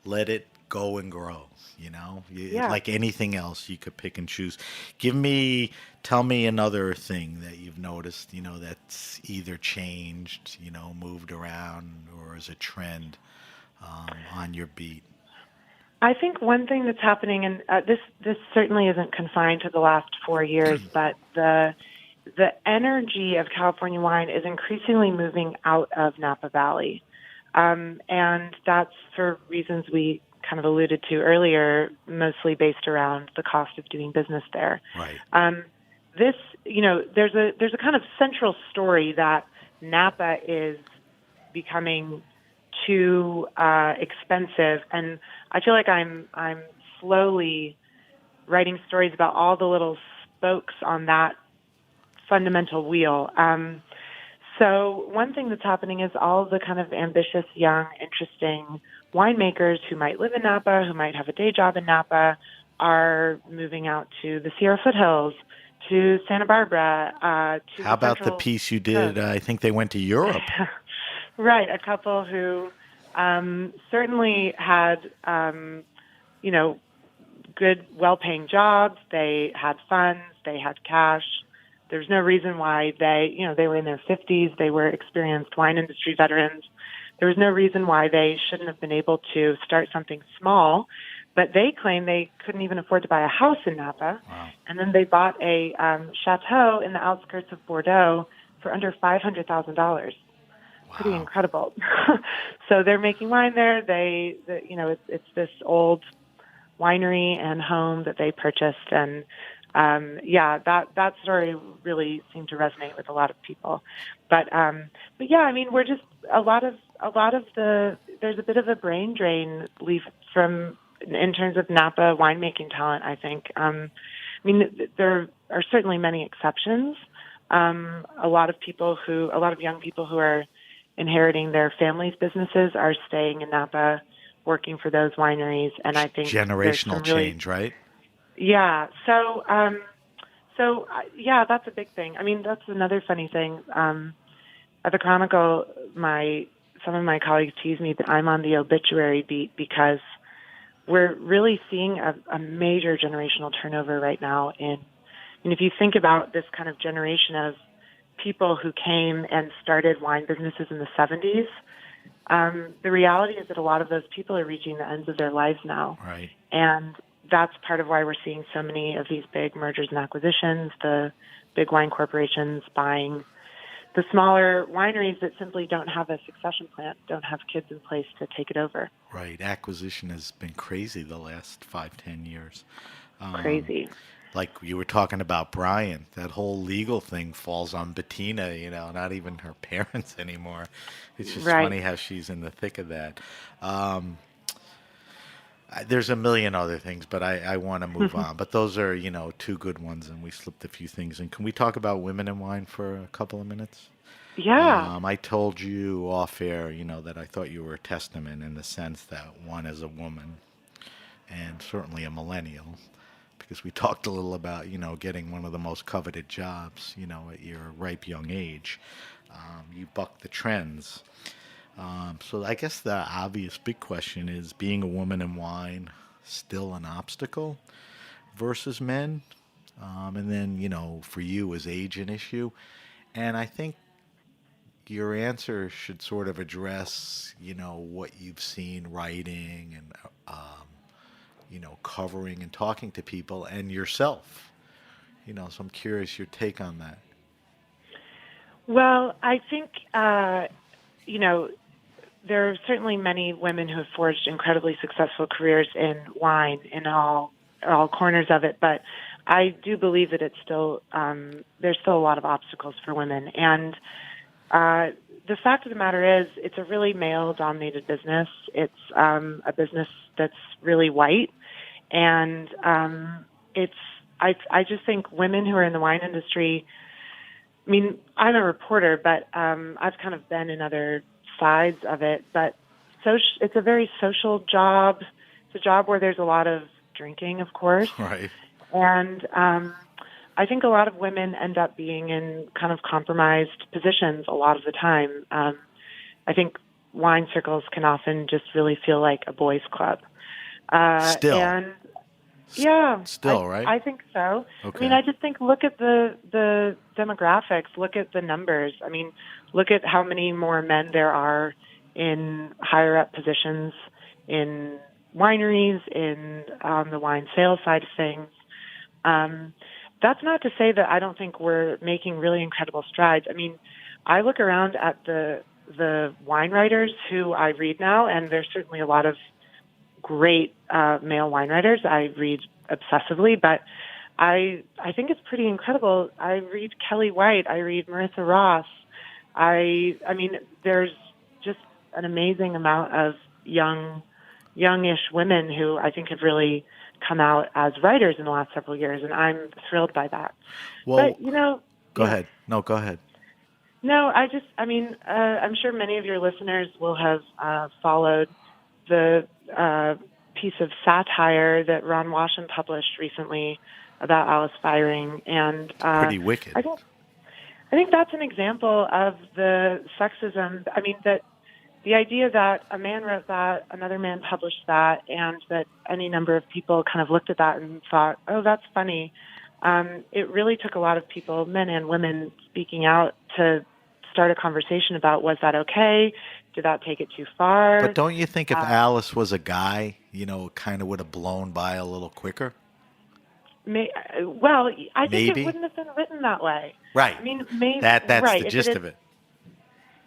Let it go and grow. Yeah. Like anything else, you could pick and choose. Tell me another thing that you've noticed, that's either changed, moved around, or is a trend on your beat. I think one thing that's happening, and this certainly isn't confined to the last 4 years, but the energy of California wine is increasingly moving out of Napa Valley, and that's for reasons we kind of alluded to earlier, mostly based around the cost of doing business there. Right. There's a kind of central story that Napa is becoming too expensive, and I feel like I'm slowly writing stories about all the little spokes on that fundamental wheel. So one thing that's happening is all the kind of ambitious, young, interesting winemakers who might live in Napa, who might have a day job in Napa, are moving out to the Sierra foothills, to Santa Barbara. How about the piece you did? I think they went to Europe. Right, a couple who certainly had, good, well-paying jobs. They had funds. They had cash. There's no reason why they were in their 50s. They were experienced wine industry veterans. There was no reason why they shouldn't have been able to start something small. But they claim they couldn't even afford to buy a house in Napa. Wow. And then they bought a chateau in the outskirts of Bordeaux for under $500,000. Wow. Pretty incredible. So they're making wine there. It's this old winery and home that they purchased, and that story really seemed to resonate with a lot of people. But yeah, I mean, we're just a lot of there's a bit of a brain drain in terms of Napa winemaking talent, I think. I mean, there are certainly many exceptions. A lot of young people who are inheriting their families' businesses are staying in Napa, working for those wineries, and I think generational change, right? Yeah. So that's a big thing. I mean, that's another funny thing. At the Chronicle, some of my colleagues tease me that I'm on the obituary beat because we're really seeing a major generational turnover right now. And if you think about this kind of generation of people who came and started wine businesses in the 70s, the reality is that a lot of those people are reaching the ends of their lives now. Right. And that's part of why we're seeing so many of these big mergers and acquisitions, the big wine corporations buying the smaller wineries that simply don't have a succession plan, don't have kids in place to take it over. Right. Acquisition has been crazy the last 5-10 years. Crazy. Like you were talking about Brian, that whole legal thing falls on Bettina, not even her parents anymore. It's just Right. funny how she's in the thick of that. There's a million other things, but I want to move on. But those are, two good ones, and we slipped a few things in. Can we talk about women in wine for a couple of minutes? Yeah. I told you off air, that I thought you were a testament in the sense that one is a woman, and certainly a millennial, because we talked a little about, getting one of the most coveted jobs, at your ripe young age. You buck the trends. So I guess the obvious big question is, being a woman in wine still an obstacle versus men? And then, for you, is age an issue? And I think your answer should sort of address, what you've seen writing and, covering and talking to people and yourself. So I'm curious your take on that. Well, I think, there are certainly many women who have forged incredibly successful careers in wine in all corners of it, but I do believe that it's still there's still a lot of obstacles for women. And the fact of the matter is, it's a really male-dominated business. It's a business that's really white, and I just think women who are in the wine industry. I mean, I'm a reporter, but I've kind of been in other sides of it. But it's a very social job. It's a job where there's a lot of drinking, of course. Right. And I think a lot of women end up being in kind of compromised positions a lot of the time. I think wine circles can often just really feel like a boys' club. Still. And yeah. Still, right? I think so. Okay. I mean, I just think, look at the demographics, look at the numbers. I mean, look at how many more men there are in higher up positions in wineries, in the wine sales side of things. That's not to say that I don't think we're making really incredible strides. I mean, I look around at the wine writers who I read now, and there's certainly a lot of great male wine writers I read obsessively, but I think it's pretty incredible. I read Kelly White, I read Marissa Ross. I mean, there's just an amazing amount of youngish women who I think have really come out as writers in the last several years, and I'm thrilled by that. Well, but, go ahead. No, go ahead. No, I'm sure many of your listeners will have followed the piece of satire that Ron Wasson published recently about Alice Firing, and pretty wicked. I think that's an example of the sexism. I mean, that the idea that a man wrote that, another man published that, and that any number of people kind of looked at that and thought, "Oh, that's funny." It really took a lot of people, men and women, speaking out to start a conversation about, was that okay? Did that take it too far? But don't you think if Alice was a guy, it kind of would have blown by a little quicker? Well, I think Maybe. It wouldn't have been written that way. Right. I mean, maybe that's right, the gist of it.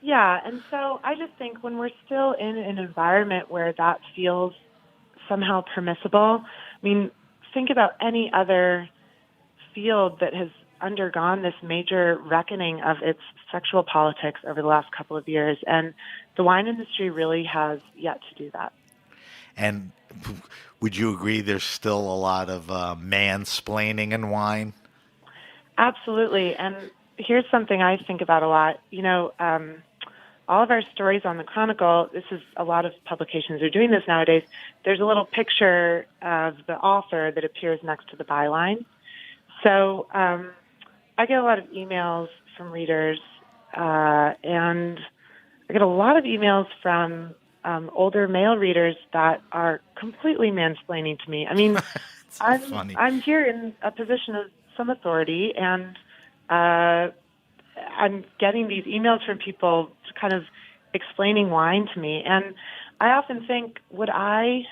Yeah, and so I just think when we're still in an environment where that feels somehow permissible, I mean, think about any other field that has undergone this major reckoning of its sexual politics over the last couple of years, and the wine industry really has yet to do that. And would you agree there's still a lot of mansplaining in wine? Absolutely, and here's something I think about a lot. All of our stories on the Chronicle, this is a lot of publications are doing this nowadays, there's a little picture of the author that appears next to the byline. So I get a lot of emails from readers, and I get a lot of emails from older male readers that are completely mansplaining to me. I mean, I'm here in a position of some authority, and I'm getting these emails from people kind of explaining wine to me. And I often think, would I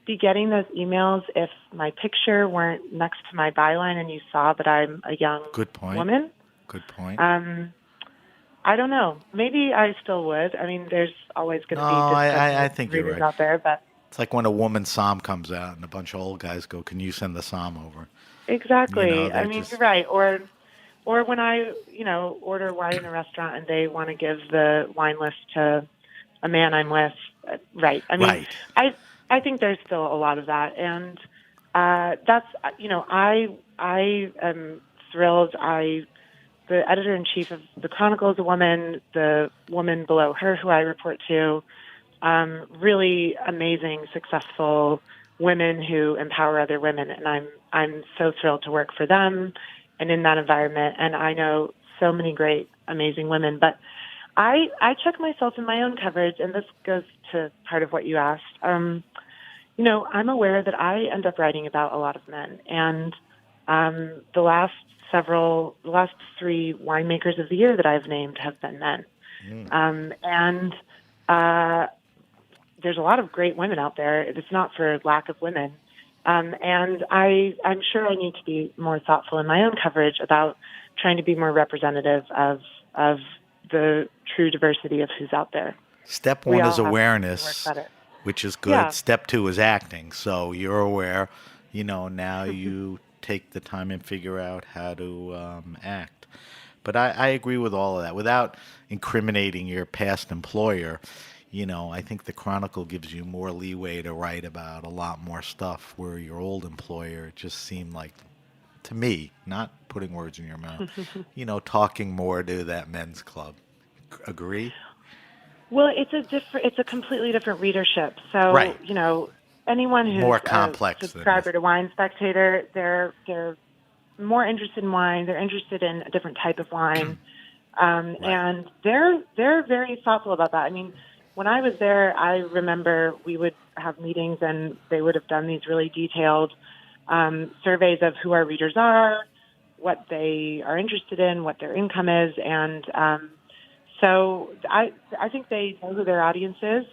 be getting those emails if my picture weren't next to my byline and you saw that I'm a young woman? Good point. I don't know. Maybe I still would. I mean, there's always going No, to be I disgusting think you're readers right. out there, but It's like when a woman's psalm comes out and a bunch of old guys go, "Can you send the psalm over?" exactly. I They're mean, you're just right. Or when I, order wine in a restaurant and they want to give the wine list to a man I'm with, right? I mean, right. I think there's still a lot of that, and that's I am thrilled. The editor in chief of the Chronicle is a woman. The woman below her, who I report to, really amazing, successful women who empower other women, and I'm so thrilled to work for them and in that environment. And I know so many great, amazing women, but I check myself in my own coverage, and this goes to part of what you asked. I'm aware that I end up writing about a lot of men, and the last 3 winemakers of the year that I've named have been men. And there's a lot of great women out there. It's not for lack of women. And I'm sure I need to be more thoughtful in my own coverage about trying to be more representative of the true diversity of who's out there. Step We one all is have to awareness, work at it. which is good. Yeah. Step 2 is acting. So you're aware, now you take the time and figure out how to act. But I agree with all of that. Without incriminating your past employer, I think the Chronicle gives you more leeway to write about a lot more stuff, where your old employer just seemed like, to me, not putting words in your mouth, talking more to that men's club. Agree? Well, it's a completely different readership. So, Right. Anyone who's More a complex than subscriber this. to Wine Spectator, they're more interested in wine. They're interested in a different type of wine. Right. And they're very thoughtful about that. I mean, when I was there, I remember we would have meetings and they would have done these really detailed surveys of who our readers are, what they are interested in, what their income is, and so I think they know who their audience is.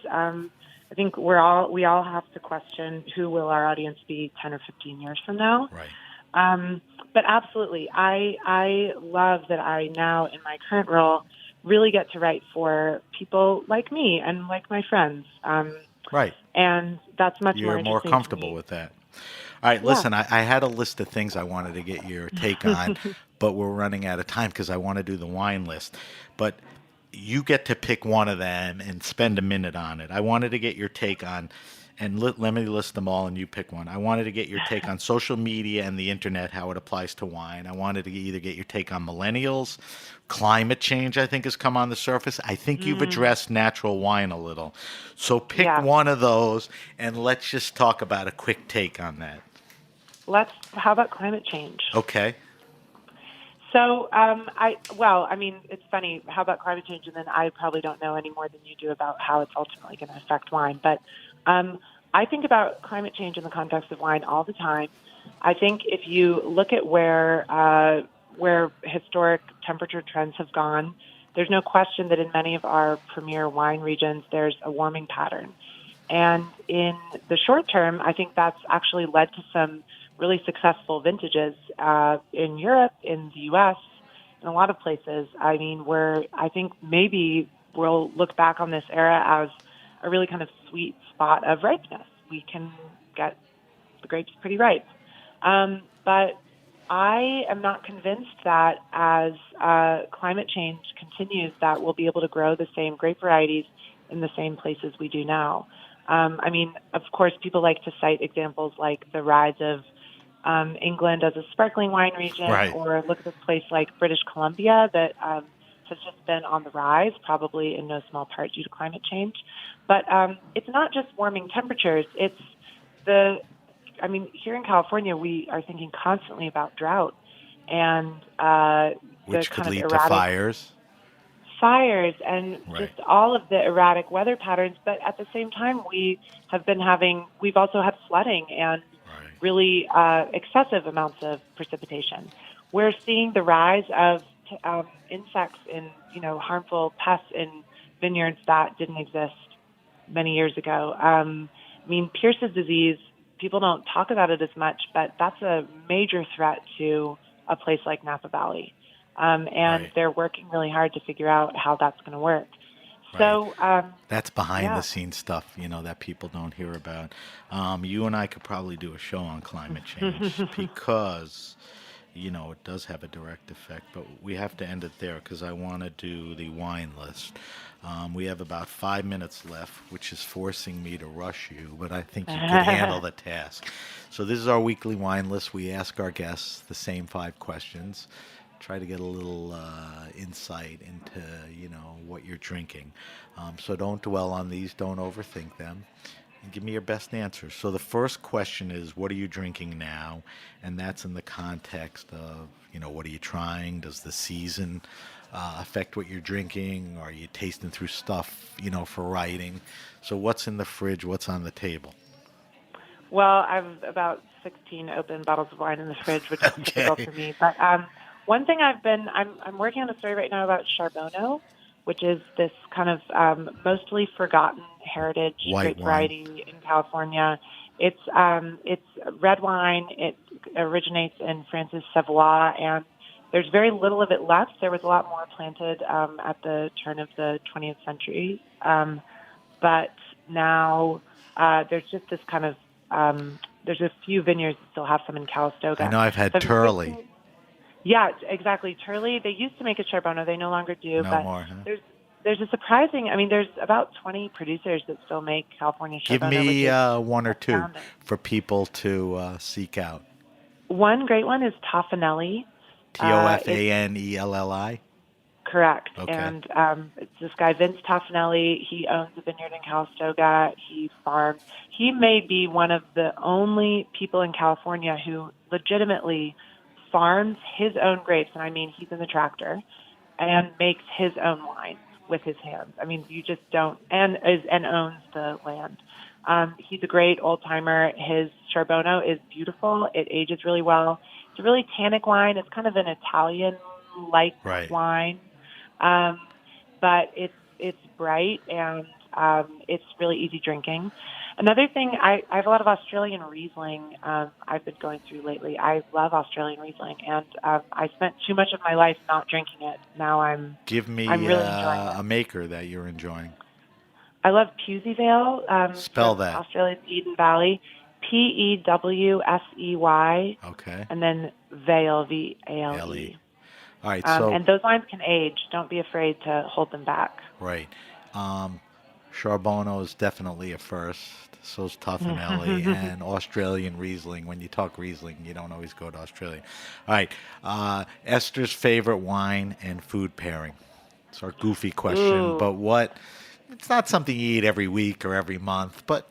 I think we all have to question who will our audience be 10 or 15 years from now. Right. But absolutely, I love that I now in my current role really get to write for people like me and like my friends. Right. And that's much more You're interesting more to comfortable me. with that. All right, Yeah. listen, I had a list of things I wanted to get your take on, but we're running out of time because I want to do the wine list. But you get to pick one of them and spend a minute on it. I wanted to get your take on, and let me list them all and you pick one. I wanted to get your take on social media and the internet, how it applies to wine. I wanted to either get your take on millennials, climate change, I think has come on the surface. I think you've addressed natural wine a little. So pick Yeah. one of those and let's just talk about a quick take on that. How about climate change? Okay. So, it's funny. How about climate change? And then I probably don't know any more than you do about how it's ultimately going to affect wine. But I think about climate change in the context of wine all the time. I think if you look at where historic temperature trends have gone, there's no question that in many of our premier wine regions, there's a warming pattern. And in the short term, I think that's actually led to some really successful vintages in Europe, in the U.S., in a lot of places. I mean, I think maybe we'll look back on this era as a really kind of sweet spot of ripeness. We can get the grapes pretty ripe. But I am not convinced that as climate change continues, that we'll be able to grow the same grape varieties in the same places we do now. Of course, people like to cite examples like the rise of England as a sparkling wine region, Right. or look at this place like British Columbia that has just been on the rise, probably in no small part due to climate change. But it's not just warming temperatures. It's here in California, we are thinking constantly about drought and Which the could kind lead of to erratic fires and Right. just all of the erratic weather patterns. But at the same time, we've also had flooding and really excessive amounts of precipitation. We're seeing the rise of insects and harmful pests in vineyards that didn't exist many years ago. Pierce's disease, people don't talk about it as much, but that's a major threat to a place like Napa Valley. and they're working really hard to figure out how that's going to work. So that's behind the scenes stuff, that people don't hear about. You and I could probably do a show on climate change because, it does have a direct effect. But we have to end it there because I want to do the wine list. We have about 5 minutes left, which is forcing me to rush you, but I think you can handle the task. So this is our weekly wine list. We ask our guests the same 5 questions. Try to get a little insight into, what you're drinking. So don't dwell on these. Don't overthink them. And give me your best answers. So the first question is, what are you drinking now? And that's in the context of, what are you trying? Does the season affect what you're drinking? Are you tasting through stuff, for writing? So what's in the fridge? What's on the table? Well, I have about 16 open bottles of wine in the fridge, which is difficult for me. But one thing I'm working on a story right now about Charbonneau, which is this kind of mostly forgotten heritage grape variety in California. It's red wine. It originates in France's Savoie, and there's very little of it left. There was a lot more planted at the turn of the 20th century, but now there's just this kind of there's a few vineyards that still have some in Calistoga. I know I've had Turley. Yeah, exactly. Turley, they used to make a Charbonneau. They no longer do. No but more, huh? There's a surprising, there's about 20 producers that still make California Charbonneau. Give me one or two for people to seek out. One great one is Toffanelli. Tofanelli? Correct. Okay. And it's this guy, Vince Toffanelli. He owns a vineyard in Calistoga. He farms. He may be one of the only people in California who legitimately farms his own grapes, and he's in the tractor, and makes his own wine with his hands. You just don't, and owns the land. He's a great old timer. His Charbonneau is beautiful. It ages really well. It's a really tannic wine. It's kind of an Italian-like wine, but it's bright and it's really easy drinking. Another thing, I have a lot of Australian Riesling I've been going through lately. I love Australian Riesling, and I spent too much of my life not drinking it. Now I'm really enjoying it. A maker that you're enjoying. I love Pewseyvale. Spell that. Australia's Eden Valley. Pewsey. Okay. And then Vale, Vale. All right. And those wines can age. Don't be afraid to hold them back. Right. Charbonneau is definitely a first. So's Toffanelli and Australian Riesling. When you talk Riesling, you don't always go to Australia. All right. Esther's favorite wine and food pairing. It's our goofy question, but it's not something you eat every week or every month, but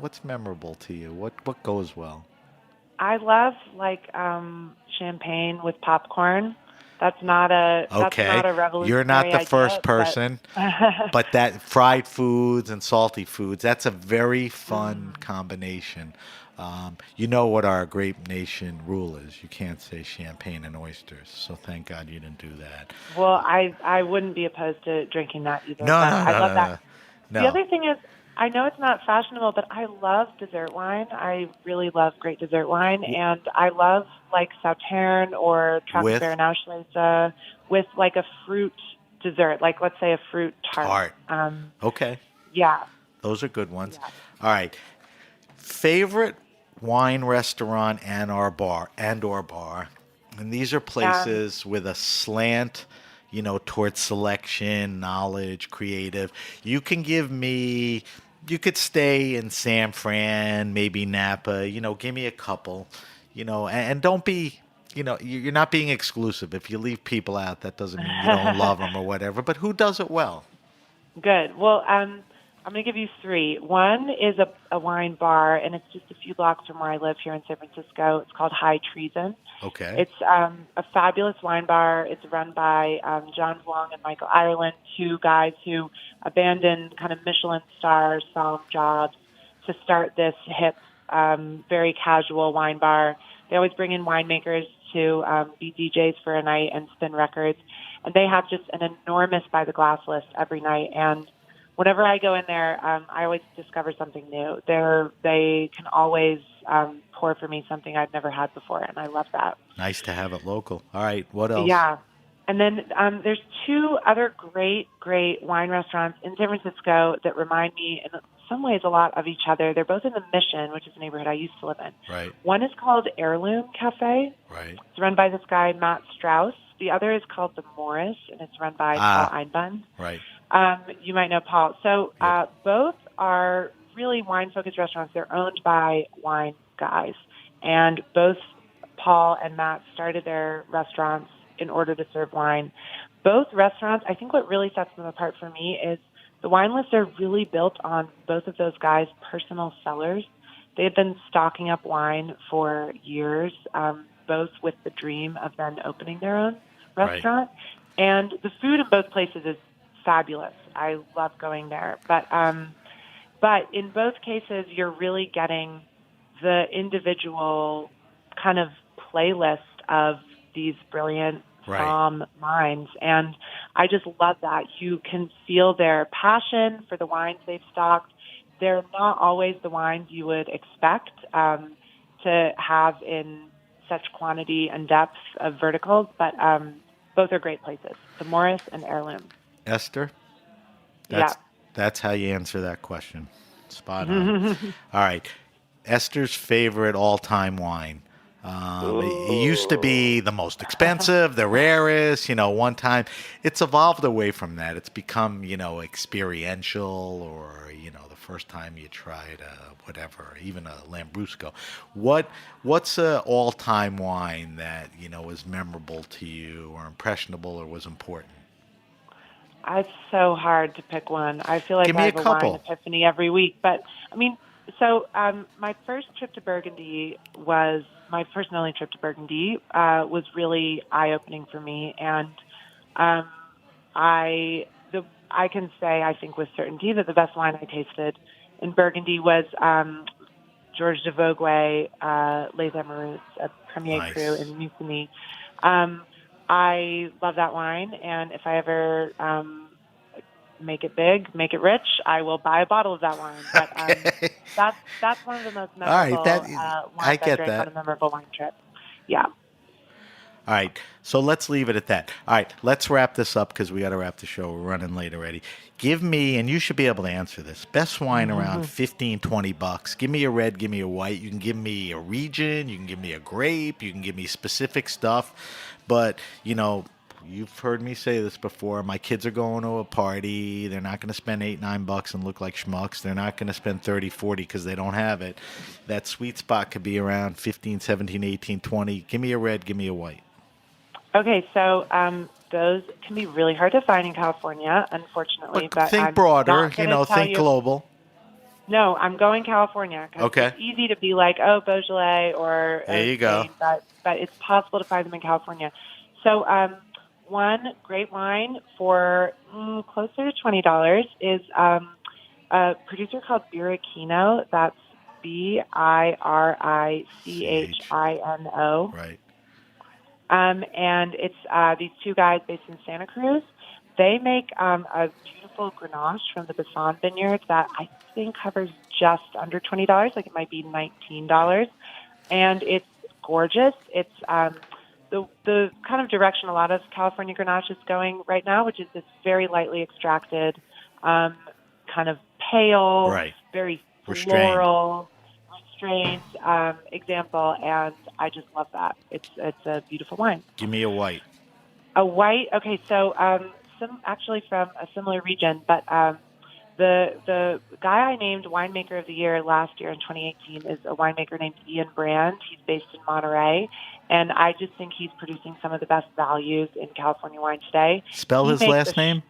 what's memorable to you? What goes well? I love champagne with popcorn. That's not a revolutionary You're not the first idea, person, but that fried foods and salty foods, that's a very fun combination. You know what our Grape Nation rule is. You can't say champagne and oysters, so thank God you didn't do that. Well, I wouldn't be opposed to drinking that either. I love that. No. The other thing is, I know it's not fashionable, but I love dessert wine. I really love great dessert wine, and I love Sauterne or Trockenbeerenauslese with a fruit dessert, let's say a fruit tart. Okay. Yeah. Those are good ones. Yeah. All right. Favorite wine restaurant and/or bar, and these are places with a slant, towards selection, knowledge, creative. You could stay in San Fran, maybe Napa, give me a couple, and don't be, you're not being exclusive. If you leave people out, that doesn't mean you don't love them or whatever, but who does it well? Good. Well, I'm going to give you 3. One is a wine bar, and it's just a few blocks from where I live here in San Francisco. It's called High Treason. Okay. It's a fabulous wine bar. It's run by John Huang and Michael Ireland, 2 guys who abandoned kind of Michelin star somm jobs to start this hip, very casual wine bar. They always bring in winemakers to be DJs for a night and spin records. And they have just an enormous by the glass list every night. And whenever I go in there, I always discover something new. They can always pour for me something I've never had before, and I love that. Nice to have it local. All right, what else? Yeah. And then there's two other great wine restaurants in San Francisco that remind me in some ways a lot of each other. They're both in the Mission, which is a neighborhood I used to live in. Right. One is called Heirloom Cafe. Right. It's run by this guy, Matt Strauss. The other is called The Morris, and it's run by Paul Einbund. Right. You might know Paul. So both are really wine-focused restaurants. They're owned by wine guys, and both Paul and Matt started their restaurants in order to serve wine. Both restaurants, I think what really sets them apart for me is the wine lists are really built on both of those guys' personal cellars. They have been stocking up wine for years, both with the dream of then opening their own restaurant. Right. And the food in both places is fabulous. I love going there. But in both cases, you're really getting the individual kind of playlist of these brilliant minds. And I just love that. You can feel their passion for the wines they've stocked. They're not always the wines you would expect to have in such quantity and depth of verticals, but both are great places, the Morris and Heirloom. Esther, that's how you answer that question. Spot on. All right. Esther's favorite all-time wine. It used to be the most expensive, the rarest, one time. It's evolved away from that. It's become, experiential or, the first time you tried whatever, even a Lambrusco. What's an all-time wine that, was memorable to you or impressionable or was important? It's so hard to pick one. I feel like Give me I have a a couple. wine epiphany every week. But, so my first trip to Burgundy my first and only trip to Burgundy was really eye-opening for me. And I can say, I think with certainty, that the best wine I tasted in Burgundy was Georges de Vogüé, Les Amoureux, a Premier Cru in Musigny. I love that wine, and if I ever make it big, make it rich, I will buy a bottle of that wine. But that's one of the most memorable wines I drank on a memorable wine trip. Yeah. All right, so let's leave it at that. All right, let's wrap this up because we got to wrap the show. We're running late already. Give me, and you should be able to answer this, best wine around $15, $20. Give me a red, give me a white. You can give me a region, you can give me a grape, you can give me specific stuff. But, you've heard me say this before. My kids are going to a party. They're not going to spend $8, $9 and look like schmucks. They're not going to spend $30, $40 because they don't have it. That sweet spot could be around 15, 17, 18, 20. Give me a red, give me a white. Okay, so those can be really hard to find in California, unfortunately. But think I'm broader, think global. No, I'm going California. Okay. It's easy to be like, Beaujolais or there you go. But it's possible to find them in California. So one great wine for closer to $20 is a producer called Birachino. That's Biricino. Right. And it's these two guys based in Santa Cruz. They make a beautiful Grenache from the Besson vineyard that I think covers just under $20. Like it might be $19. And it's gorgeous. It's the kind of direction a lot of California Grenache is going right now, which is this very lightly extracted, kind of pale, very floral, restrained example, and I just love that. It's a beautiful wine. Give me a white. A white. Okay, so some actually from a similar region, but the guy I named Winemaker of the Year last year in 2018 is a winemaker named Ian Brand. He's based in Monterey, and I just think he's producing some of the best values in California wine today. Spell his last name?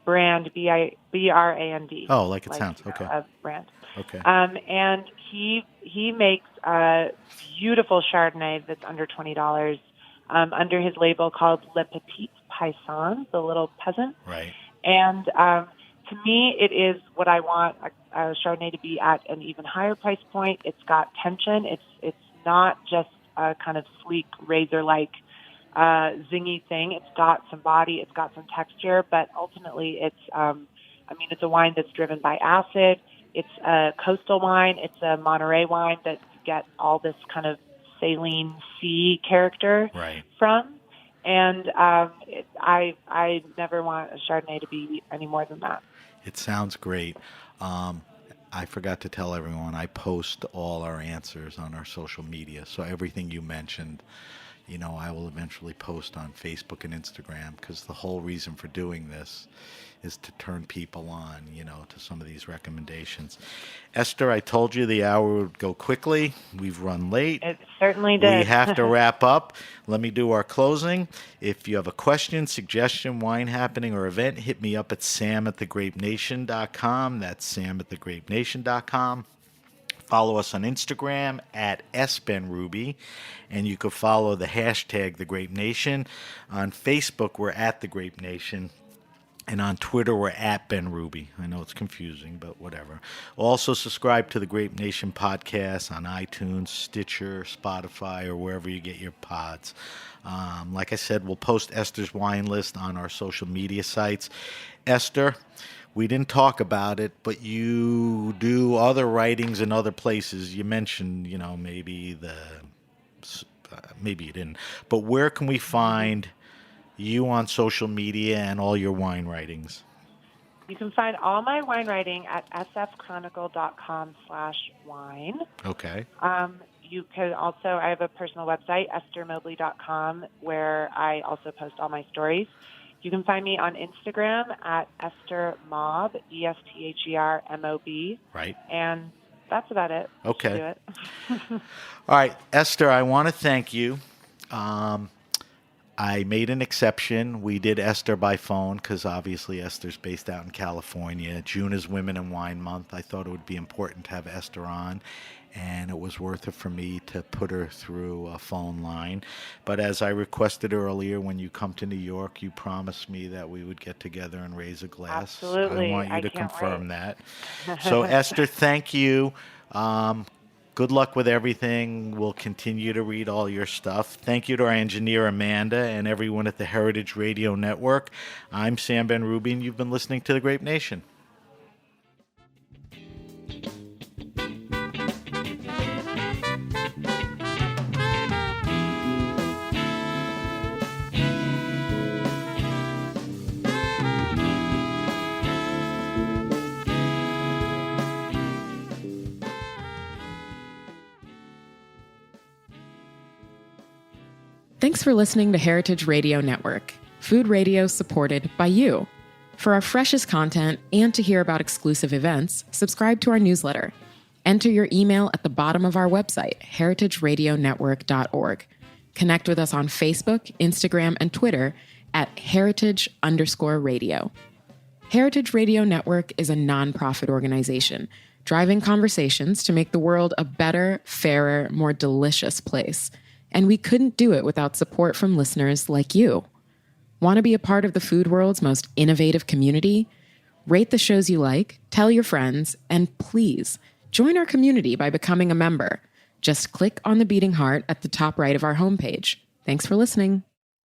Brand, B-R-A-N-D. Oh, like it sounds. Okay. Brand. Okay. And he makes a beautiful Chardonnay that's under $20 under his label called Le Petit Paysan, the little peasant. Right. And to me, it is what I want a Chardonnay to be at an even higher price point. It's got tension. It's not just a kind of sleek, razor-like zingy thing. It's got some body. It's got some texture. But ultimately, I mean, it's a wine that's driven by acid. It's a coastal wine. It's a Monterey wine that you get all this kind of saline sea character from. And I never want a Chardonnay to be any more than that. It sounds great. I forgot to tell everyone, I post all our answers on our social media. So everything you mentioned, I will eventually post on Facebook and Instagram, because the whole reason for doing this is to turn people on, to some of these recommendations. Esther, I told you the hour would go quickly. We've run late. It certainly did. We have to wrap up. Let me do our closing. If you have a question, suggestion, wine happening, or event, hit me up at sam@thegrapenation.com. That's sam@thegrapenation.com. Follow us on Instagram at @SBenRuby, and you can follow the hashtag The Grape Nation. On Facebook, we're at The Grape Nation, and on Twitter, we're at @BenRuby. I know it's confusing, but whatever. Also, subscribe to the Grape Nation podcast on iTunes, Stitcher, Spotify, or wherever you get your pods. Like I said, we'll post Esther's wine list on our social media sites. Esther, we didn't talk about it, but you do other writings in other places. You mentioned, maybe maybe you didn't. But where can we find you on social media and all your wine writings? You can find all my wine writing at sfchronicle.com/wine. Okay. You could also, I have a personal website, esthermobley.com, where I also post all my stories. You can find me on Instagram at Esther Mob, ESTHERMOB. Right. And that's about it. Okay. Do it. All right, Esther, I want to thank you. I made an exception. We did Esther by phone because obviously Esther's based out in California. June is Women in Wine Month. I thought it would be important to have Esther on, and it was worth it for me to put her through a phone line. But as I requested earlier, when you come to New York, you promised me that we would get together and raise a glass. Absolutely. I want you to can't confirm wait. that. So, Esther, thank you. Good luck with everything. We'll continue to read all your stuff. Thank you to our engineer, Amanda, and everyone at the Heritage Radio Network. I'm Sam Ben-Ruby, and you've been listening to The Grape Nation. Thanks for listening to Heritage Radio Network, food radio supported by you. For our freshest content and to hear about exclusive events, subscribe to our newsletter. Enter your email at the bottom of our website, heritageradionetwork.org. Connect with us on Facebook, Instagram, and Twitter at heritage_radio. Heritage Radio Network is a nonprofit organization driving conversations to make the world a better, fairer, more delicious place. And we couldn't do it without support from listeners like you. Want to be a part of the food world's most innovative community? Rate the shows you like, tell your friends, and please join our community by becoming a member. Just click on the beating heart at the top right of our homepage. Thanks for listening.